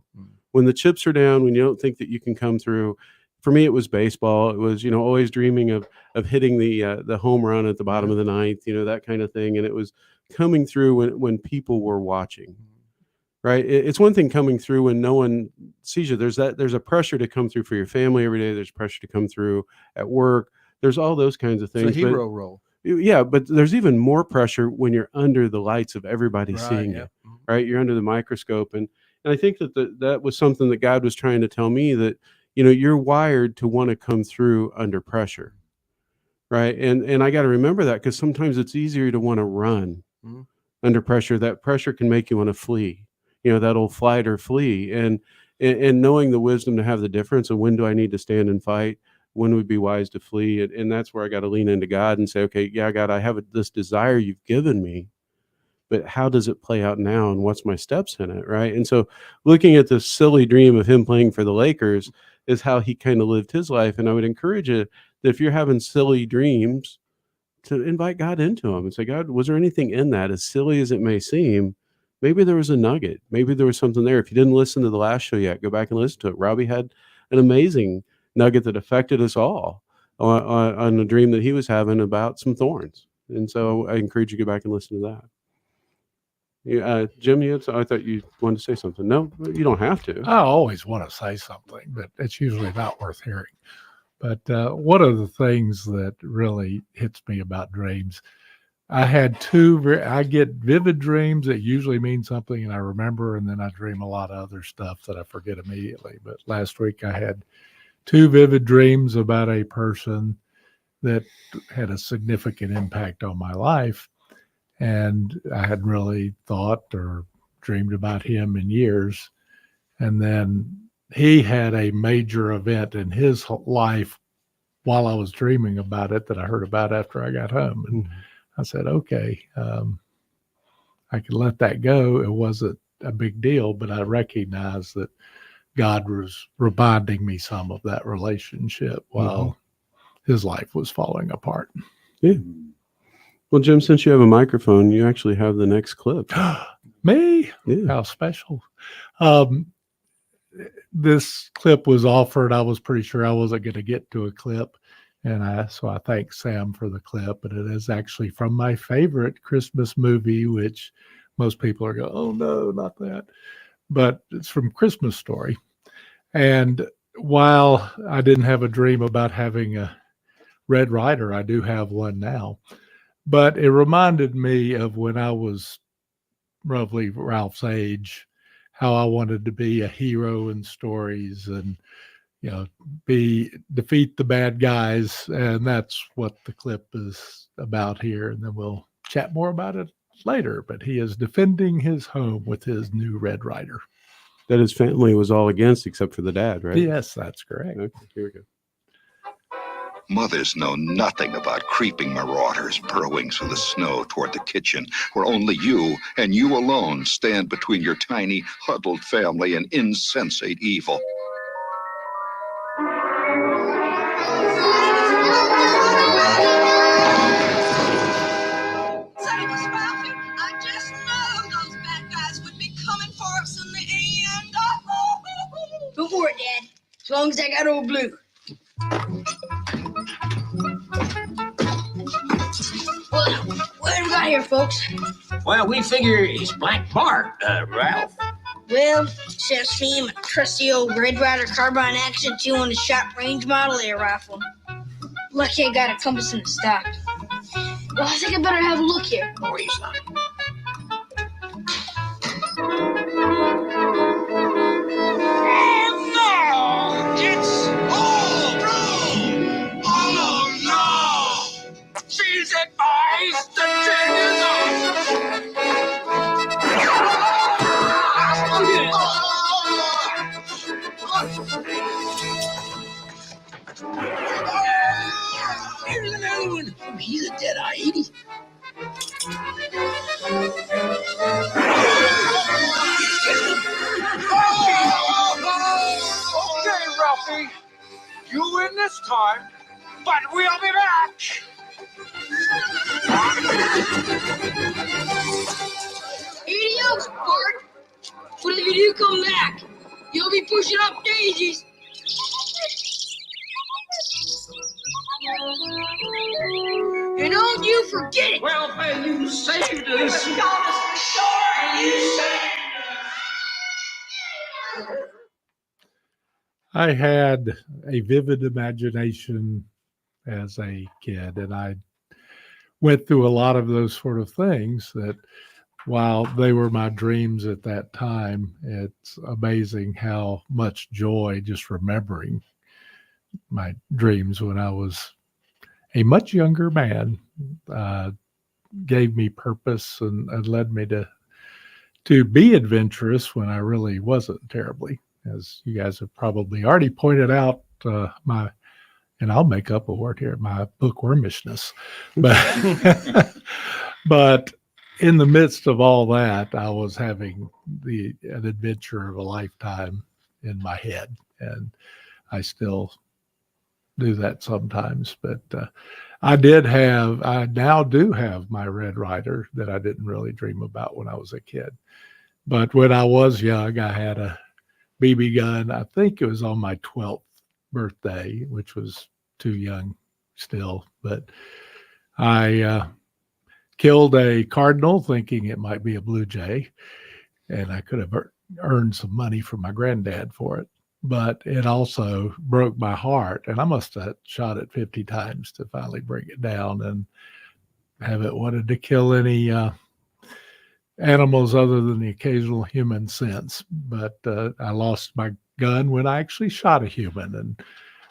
B: When the chips are down, when you don't think that you can come through. For me, it was baseball. It was, always dreaming of hitting the home run at the bottom of the ninth, that kind of thing. And it was coming through when people were watching, right? It's one thing coming through when no one sees you. There's a pressure to come through for your family every day. There's pressure to come through at work. There's all those kinds of things.
C: It's a hero role.
B: Yeah, but there's even more pressure when you're under the lights of everybody
C: Right,
B: seeing
C: yeah.
B: you, right? You're under the microscope. And I think that was something that God was trying to tell me, that, you're wired to want to come through under pressure, right? And I got to remember that, because sometimes it's easier to want to run
C: Mhm.
B: under pressure. That pressure can make you want to flee, that old flight or flee. And knowing the wisdom to have the difference of when do I need to stand and fight, when would be wise to flee. And that's where I got to lean into God and say, okay, yeah, God, I have this desire you've given me, but how does it play out now? And what's my steps in it? Right. And so looking at this silly dream of him playing for the Lakers is how he kind of lived his life. And I would encourage you that if you're having silly dreams, to invite God into them and say, God, was there anything in that, as silly as it may seem? Maybe there was a nugget. Maybe there was something there. If you didn't listen to the last show yet, go back and listen to it. Robbie had an amazing nugget that affected us all on a dream that he was having about some thorns. And so I encourage you to go back and listen to that. Yeah, Jim, I thought you wanted to say something. No, you don't have to.
I: I always want to say something, but it's usually not worth hearing. But one of the things that really hits me about dreams, I get vivid dreams that usually mean something and I remember, and then I dream a lot of other stuff that I forget immediately. But last week I had 2 vivid dreams about a person that had a significant impact on my life. And I hadn't really thought or dreamed about him in years. And then he had a major event in his life while I was dreaming about it that I heard about after I got home. And I said, okay, I could let that go. It wasn't a big deal, but I recognized that God was reminding me some of that relationship while his life was falling apart.
B: Yeah. Well, Jim, since you have a microphone, you actually have the next clip.
I: Me?
B: Yeah.
I: How special. This clip was offered. I was pretty sure I wasn't going to get to a clip. So I thank Sam for the clip. But it is actually from my favorite Christmas movie, which most people are going, oh, no, not that. But it's from Christmas Story. And while I didn't have a dream about having a Red Ryder, I do have one now. But it reminded me of when I was roughly Ralph's age, how I wanted to be a hero in stories and, defeat the bad guys. And that's what the clip is about here. And then we'll chat more about it later. But he is defending his home with his new Red Ryder.
B: That his family was all against except for the dad, right?
I: Yes, that's correct.
B: Okay, here we go.
U: Mothers know nothing about creeping marauders burrowing through the snow toward the kitchen, where only you and you alone stand between your tiny, huddled family and insensate evil.
M: I just know those bad guys would be coming for us in the end. Don't worry, Dad. As long as I got old Blue. Well, what have we got here, folks?
V: Well, we figure it's Black Bart, Ralph.
M: Well, instead of seeing a trusty old Red Ryder carbine action 2 shot range model air rifle. Lucky I got a compass in the stock. Well, I think I better have a look here.
V: Oh, he's not.
M: Oh, no! It's all through! Oh, no!
V: Seize it, boys! The train is on!
M: Here's another one. Oh, he's a dead-eye 80.
V: Okay, Ralphie. You win this time, but we'll be back.
M: 80 oaks, Bart. But if you do come back, you'll be pushing up daisies. And don't you forget it.
V: Well, man, you saved us.
M: You saved
I: I had a vivid imagination as a kid, and I went through a lot of those sort of things that while they were my dreams at that time, it's amazing how much joy just remembering my dreams when I was a much younger man gave me purpose and led me to be adventurous when I really wasn't terribly. As you guys have probably already pointed out, and I'll make up a word here, my bookwormishness. But in the midst of all that, I was having an adventure of a lifetime in my head, and I still do that sometimes. But I now do have my Red Ryder that I didn't really dream about when I was a kid. But when I was young, I had a BB gun. I think it was on my 12th birthday, which was too young still, but I killed a cardinal thinking it might be a blue jay, and I could have earned some money from my granddad for it, but it also broke my heart, and I must have shot it 50 times to finally bring it down and haven't wanted to kill any animals other than the occasional human since. But I lost my gun when I actually shot a human and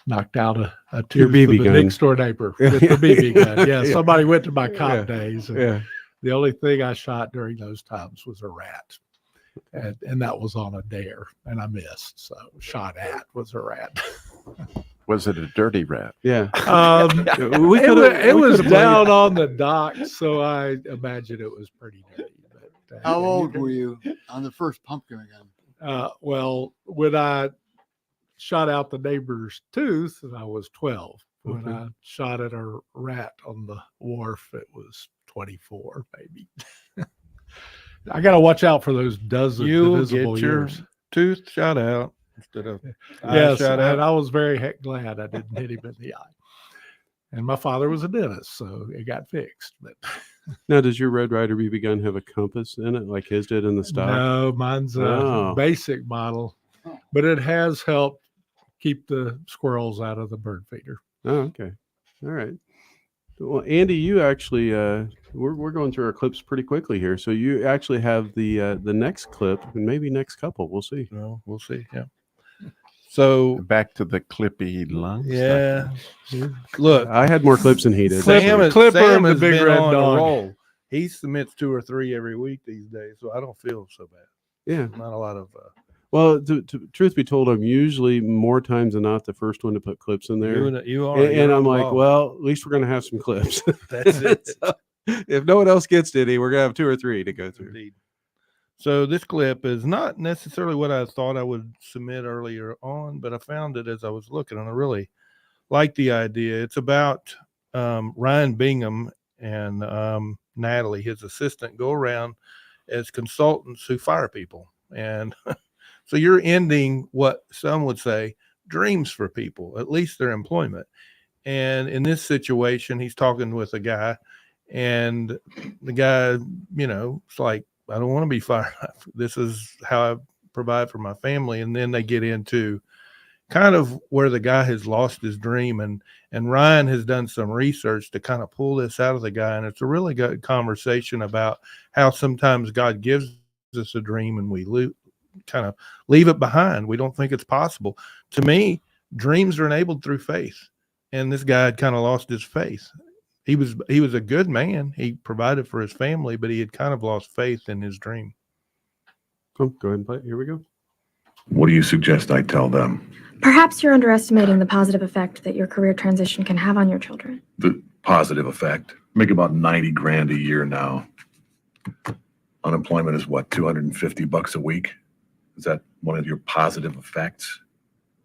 I: knocked out a tooth
B: BB
I: of
B: gun.
I: the next door neighbor with the BB gun. Yeah,
B: Yeah.
I: somebody went to my cop days. And
B: Yeah.
I: the only thing I shot during those times was a rat. And that was on a dare, and I missed. So shot at was a rat.
N: Was it a dirty rat?
B: Yeah.
I: We it was down on the dock, so I imagine it was pretty dirty. But,
J: How old were you on the first pumpkin gun?
I: Well, when I shot out the neighbor's tooth, I was 12. When
B: Okay.
I: I shot at a rat on the wharf, it was 24, maybe. I got to watch out for those dozen
C: You'll
I: divisible
C: get your
I: years.
C: tooth shot out instead of eye
I: Yes,
C: shot
I: and
C: out.
I: I was very glad I didn't hit him in the eye. And my father was a dentist, so it got fixed. But
B: Now, does your Red Ryder BB gun have a compass in it like his did in the stock?
I: no, mine's a
B: Oh.
I: basic model, but it has helped keep the squirrels out of the bird feeder.
B: Oh, okay. All right. Well, Andy, you actually we're going through our clips pretty quickly here. So you actually have the next clip and maybe next couple. We'll see.
C: No, we'll see. Yeah. So
N: back to the clippy lung.
C: yeah, look,
B: I had more clips than he did.
C: Sam,
B: actually.
C: Sam
I: and the
C: has
I: big
C: been
I: red
C: on
I: dog.
C: a roll. He submits 2 or 3 every week these days, so I don't feel so bad.
B: Yeah.
C: Not a lot of.
B: Well, to truth be told, I'm usually more times than not the first one to put clips in there.
C: You are,
B: and
C: you're
B: I'm like,
C: involved.
B: well, at least we're going to have some clips.
C: That's it.
B: So, if no one else gets to any, we're going to have 2 or 3 to go through.
C: Indeed. So this clip is not necessarily what I thought I would submit earlier on, but I found it as I was looking, and I really like the idea. It's about Ryan Bingham and Natalie, his assistant, go around as consultants who fire people. And so you're ending what some would say dreams for people, at least their employment. And in this situation, he's talking with a guy, and the guy, it's like, I don't want to be fired. This is how I provide for my family. And then they get into kind of where the guy has lost his dream. And Ryan has done some research to kind of pull this out of the guy. And it's a really good conversation about how sometimes God gives us a dream and we kind of leave it behind. We don't think it's possible. To me, dreams are enabled through faith. And this guy had kind of lost his faith. He was a good man. He provided for his family, but he had kind of lost faith in his dream.
B: Oh, go ahead and play it. Here we go.
E: What do you suggest I tell them?
G: Perhaps you're underestimating the positive effect that your career transition can have on your children.
E: The positive effect. Make about 90 grand a year now. Unemployment is what, $250 a week? Is that one of your positive effects?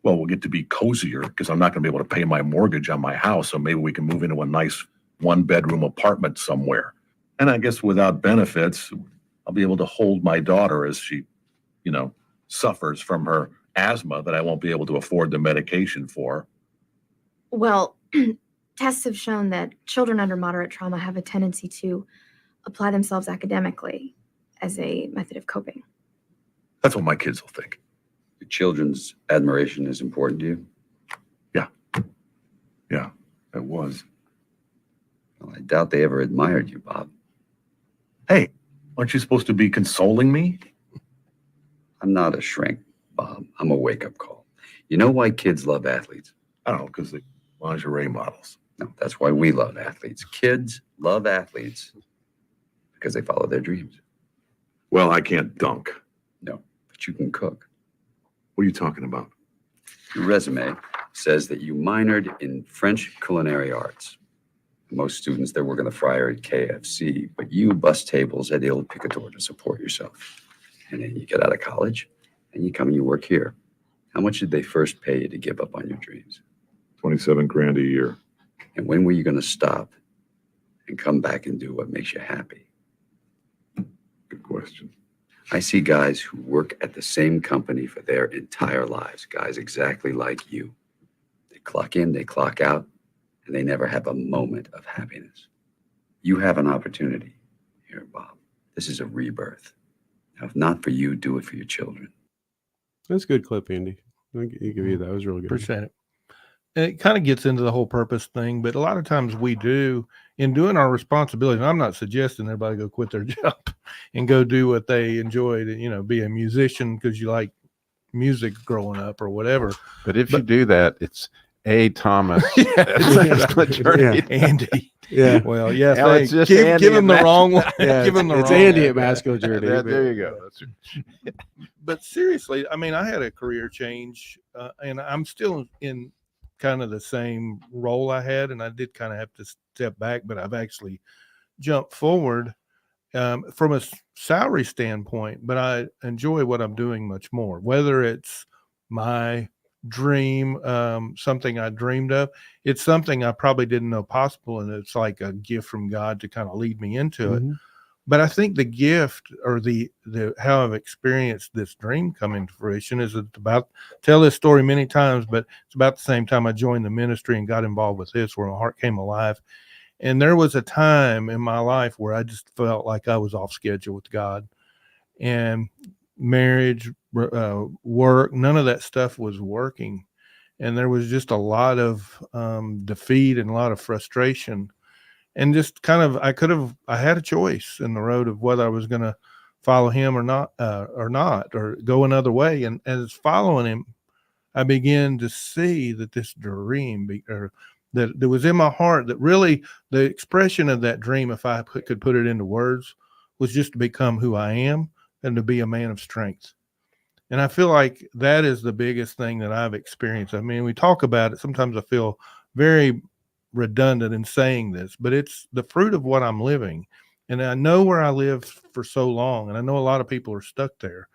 E: Well, we'll get to be cozier because I'm not going to be able to pay my mortgage on my house. So maybe we can move into a nice 1-bedroom apartment somewhere. And I guess without benefits, I'll be able to hold my daughter as she, suffers from her asthma that I won't be able to afford the medication for.
G: Well, tests have shown that children under moderate trauma have a tendency to apply themselves academically as a method of coping.
E: That's what my kids will think.
F: Your children's admiration is important to you?
E: Yeah, it was.
F: Well, I doubt they ever admired you, Bob.
E: Hey, aren't you supposed to be consoling me?
F: I'm not a shrink, Bob. I'm a wake-up call. You know why kids love athletes?
E: I don't know, because the lingerie models.
F: No, that's why we love athletes. Kids love athletes because they follow their dreams.
E: Well, I can't dunk.
F: No, but you can cook.
E: What are you talking about?
F: Your resume says that you minored in French culinary arts. Most students, they're working the fryer at KFC, but you bust tables at Il Picatore to support yourself. And then you get out of college and you come and you work here. How much did they first pay you to give up on your dreams?
E: 27 grand a year.
F: And when were you going to stop and come back and do what makes you happy?
E: Good question.
F: I see guys who work at the same company for their entire lives, guys exactly like you. They clock in, they clock out, and they never have a moment of happiness. You have an opportunity here, Bob. This is a rebirth. Now, if not for you, do it for your children.
B: That's a good clip, Andy. I'll give you that. It was really good.
C: Appreciate it. And it kind of gets into the whole purpose thing, but a lot of times we do in doing our responsibilities. And I'm not suggesting everybody go quit their job and go do what they enjoy to, be a musician because you like music growing up or whatever.
N: But if you do that, it's A. Thomas. That's the journey.
C: Andy.
B: Yeah.
C: Well, yes.
N: Now it's just
C: give
N: Andy
C: him
N: at
C: the wrong one.
B: Yeah,
C: Give him the
B: it's
C: wrong
B: Andy
C: one.
B: at Masco Journey.
N: There you go.
C: But seriously, I mean, I had a career change, and I'm still in kind of the same role I had, and I did kind of have to step back, but I've actually jumped forward from a salary standpoint. But I enjoy what I'm doing much more, whether it's my dream, something I dreamed of. It's something I probably didn't know possible, and it's like a gift from God to kind of lead me into it. But I think the gift or the how I've experienced this dream coming to fruition is about, tell this story many times, but it's about the same time I joined the ministry and got involved with this, where my heart came alive. And there was a time in my life where I just felt like I was off schedule with God, and marriage, work, none of that stuff was working. And there was just a lot of defeat and a lot of frustration. And just kind of, I had a choice in the road of whether I was going to follow him or not, or go another way. And as following him, I began to see that this dream, that was in my heart, that really the expression of that dream, if I could put it into words, was just to become who I am and to be a man of strength. And I feel like that is the biggest thing that I've experienced. I mean, we talk about it. Sometimes I feel very redundant in saying this, but it's the fruit of what I'm living. And I know where I lived for so long, and I know a lot of people are stuck there,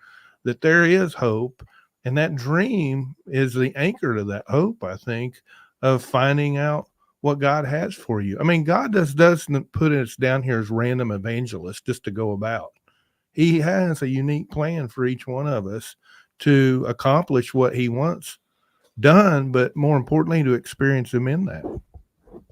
C: that there is hope. And that dream is the anchor to that hope, I think, of finding out what God has for you. I mean, God doesn't put us down here as random evangelists just to go about. He has a unique plan for each one of us to accomplish what he wants done, but more importantly, to experience him in that.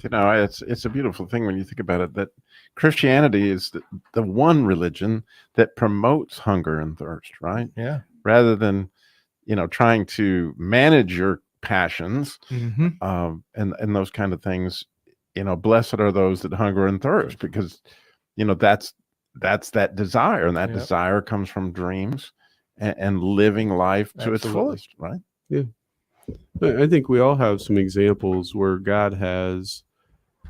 N: It's a beautiful thing when you think about it, that Christianity is the one religion that promotes hunger and thirst, right?
C: Yeah.
N: Rather than, trying to manage your passions and those kind of things. Blessed are those that hunger and thirst, because, that's that desire, and that desire comes from dreams and living life to its fullest, right?
B: Yeah. I think we all have some examples where God has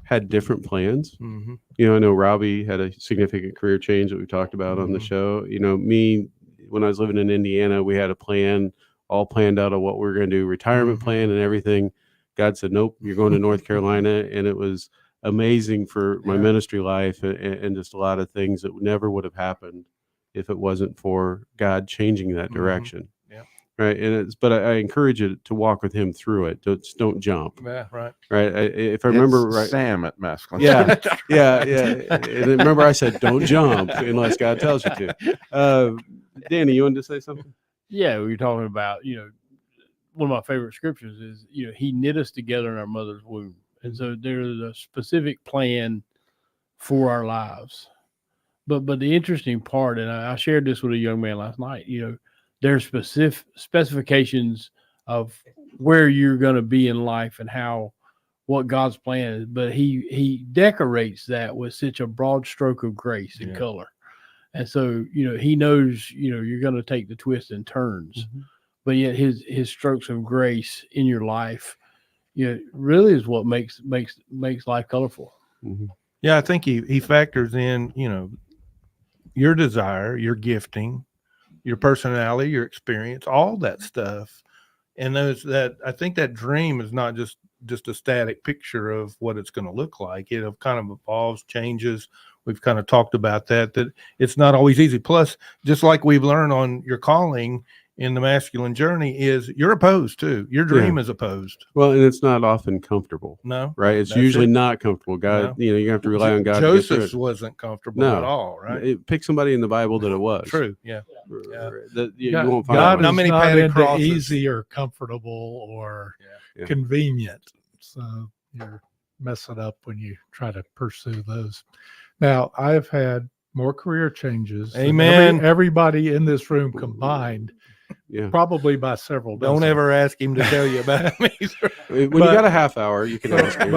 B: had different plans. I know Robbie had a significant career change that we talked about on the show. Me, when I was living in Indiana, we had a plan, all planned out of what we were going to do, retirement plan and everything. God said, nope, you're going to North Carolina. And it was amazing for my ministry life and just a lot of things that never would have happened if it wasn't for God changing that direction. Right. And but I encourage you to walk with him through it. Don't jump.
C: Yeah. Right.
B: Right. If I remember right.
N: Sam at Masculine.
B: Yeah. And remember I said, don't jump unless God tells you to. Danny, you wanted to say something?
D: Yeah. We were talking about, one of my favorite scriptures is, he knit us together in our mother's womb. And so there's a specific plan for our lives. But the interesting part, and I shared this with a young man last night, there's specifications of where you're going to be in life and what God's plan is, but he decorates that with such a broad stroke of grace and color. And so, he knows, you're going to take the twists and turns, but yet his strokes of grace in your life, really is what makes life colorful.
C: Yeah. I think he factors in, your desire, your gifting, your personality, your experience, all that stuff. And I think that dream is not just a static picture of what it's going to look like. It kind of evolves, changes. We've kind of talked about that it's not always easy. Plus, just like we've learned on your calling in the masculine journey, is you're opposed too. Your dream is opposed.
B: Well, and it's not often comfortable.
C: No,
B: right? It's usually not comfortable. God, you have to rely on God.
C: Joseph wasn't comfortable at all, right?
B: Pick somebody in the Bible that it was.
C: True. Yeah.
B: You won't find
I: God
C: not
I: is
C: many
I: not
C: padded
I: into
C: crosses.
I: easy or comfortable or convenient. So you're messing up when you try to pursue those. Now, I've had more career changes than
C: Amen.
I: everybody in this room combined. Probably by several dozen.
C: Don't ever ask him to tell you about me.
B: When you got a half hour, you can ask him.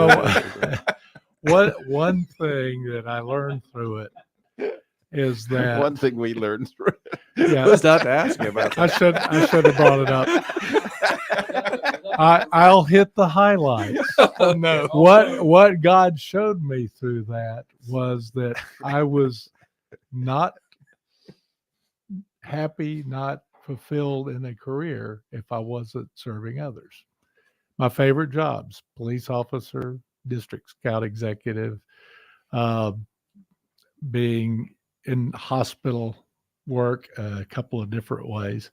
I: One thing that I learned through it is that
N: one thing we learned through it.
I: Yeah,
B: was not to ask you about that.
I: I should have brought it up. I'll hit the highlights.
C: Oh, no.
I: What God showed me through that was that I was not happy, not fulfilled in a career if I wasn't serving others. My favorite jobs: police officer, district scout executive, being in hospital work a couple of different ways.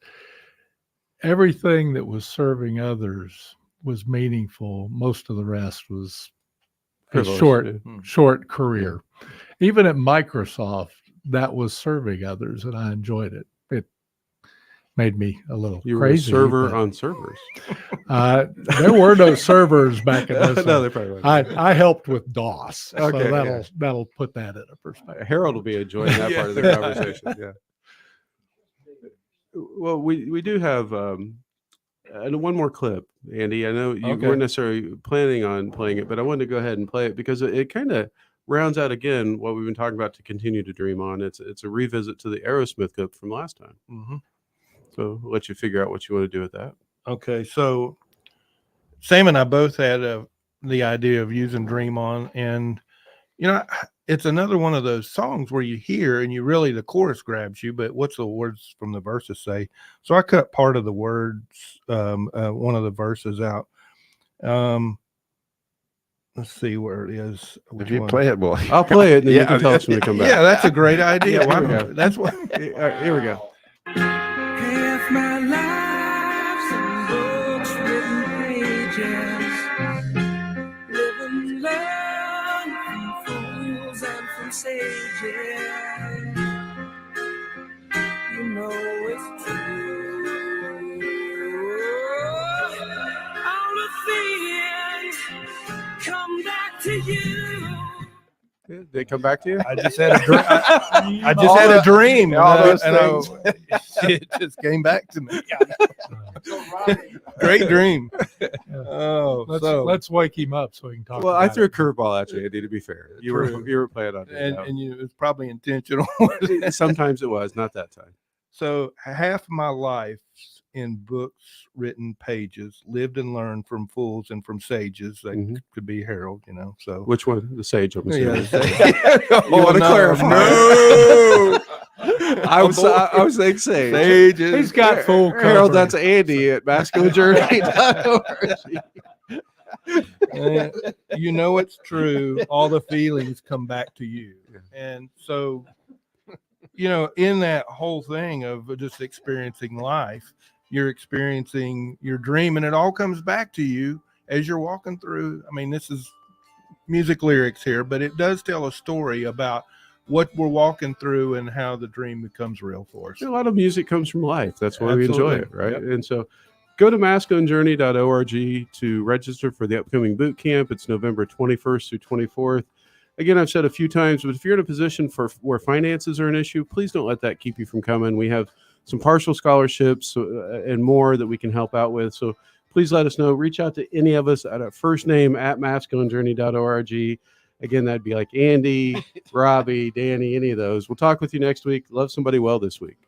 I: Everything that was serving others was meaningful. Most of the rest was a short career. Even at Microsoft, that was serving others, and I enjoyed it. It made me a little
B: You
I: crazy.
B: were a server on servers.
I: There were no servers back in those.
B: No, they probably weren't.
I: I helped with DOS,
B: Okay,
I: so that'll put that in a perspective.
B: Harold will be enjoying that part of the conversation. Yeah. Well, we do have one more clip, Andy. I know you weren't necessarily planning on playing it, but I wanted to go ahead and play it because it kind of rounds out again what we've been talking about to continue to dream on. It's a revisit to the Aerosmith clip from last time.
C: Mm-hmm.
B: So I'll let you figure out what you want to do with that.
C: Okay, so Sam and I both had the idea of using Dream On, and it's another one of those songs where you hear and the chorus grabs you, but what's the words from the verses say? So I cut part of the words, one of the verses out. Let's see where it is.
N: If you play it, boy,
B: I'll play it, and then you can tell us when to come back.
C: Yeah, that's a great idea.
B: Here we go.
C: That's what.
B: All right, here we go.
L: If my life's in books, written pages, live and learn from fools and from sages. You know it's true. All the feelings come back to you.
B: Did they come back to you?
C: I just had a dream. I just had a dream.
B: All those
C: it just came back to me. Great dream.
I: Let's wake him up so we can talk.
B: Well,
I: about
B: I threw a
I: it.
B: curveball at you, Andy. To be fair, you were playing on it,
C: and it was probably intentional.
B: Sometimes it was, not that time.
C: So half my life in books, written pages, lived and learned from fools and from sages. That could be Harold, So
B: Which one? The sage. I'm
C: Yeah,
B: assuming.
C: you
B: want to clarify?
C: No.
B: I was saying sage.
C: Sages.
I: He's got full coverage.
B: Harold, that's Andy at Masculine Journey.
C: You know it's true. All the feelings come back to you. And so, in that whole thing of just experiencing life, you're experiencing your dream, and it all comes back to you as you're walking through. I mean, this is music lyrics here, but it does tell a story about what we're walking through and how the dream becomes real for us.
B: A lot of music comes from life. That's why we enjoy it, right?
C: Yep.
B: And so Go to masculinejourney.org to register for the upcoming boot camp. It's November 21st through 24th. Again, I've said a few times, but if you're in a position where finances are an issue, please don't let that keep you from coming. We have some partial scholarships and more that we can help out with. So please let us know. Reach out to any of us at our first name at masculinejourney.org. Again, that'd be like Andy, Robbie, Danny, any of those. We'll talk with you next week. Love somebody well this week.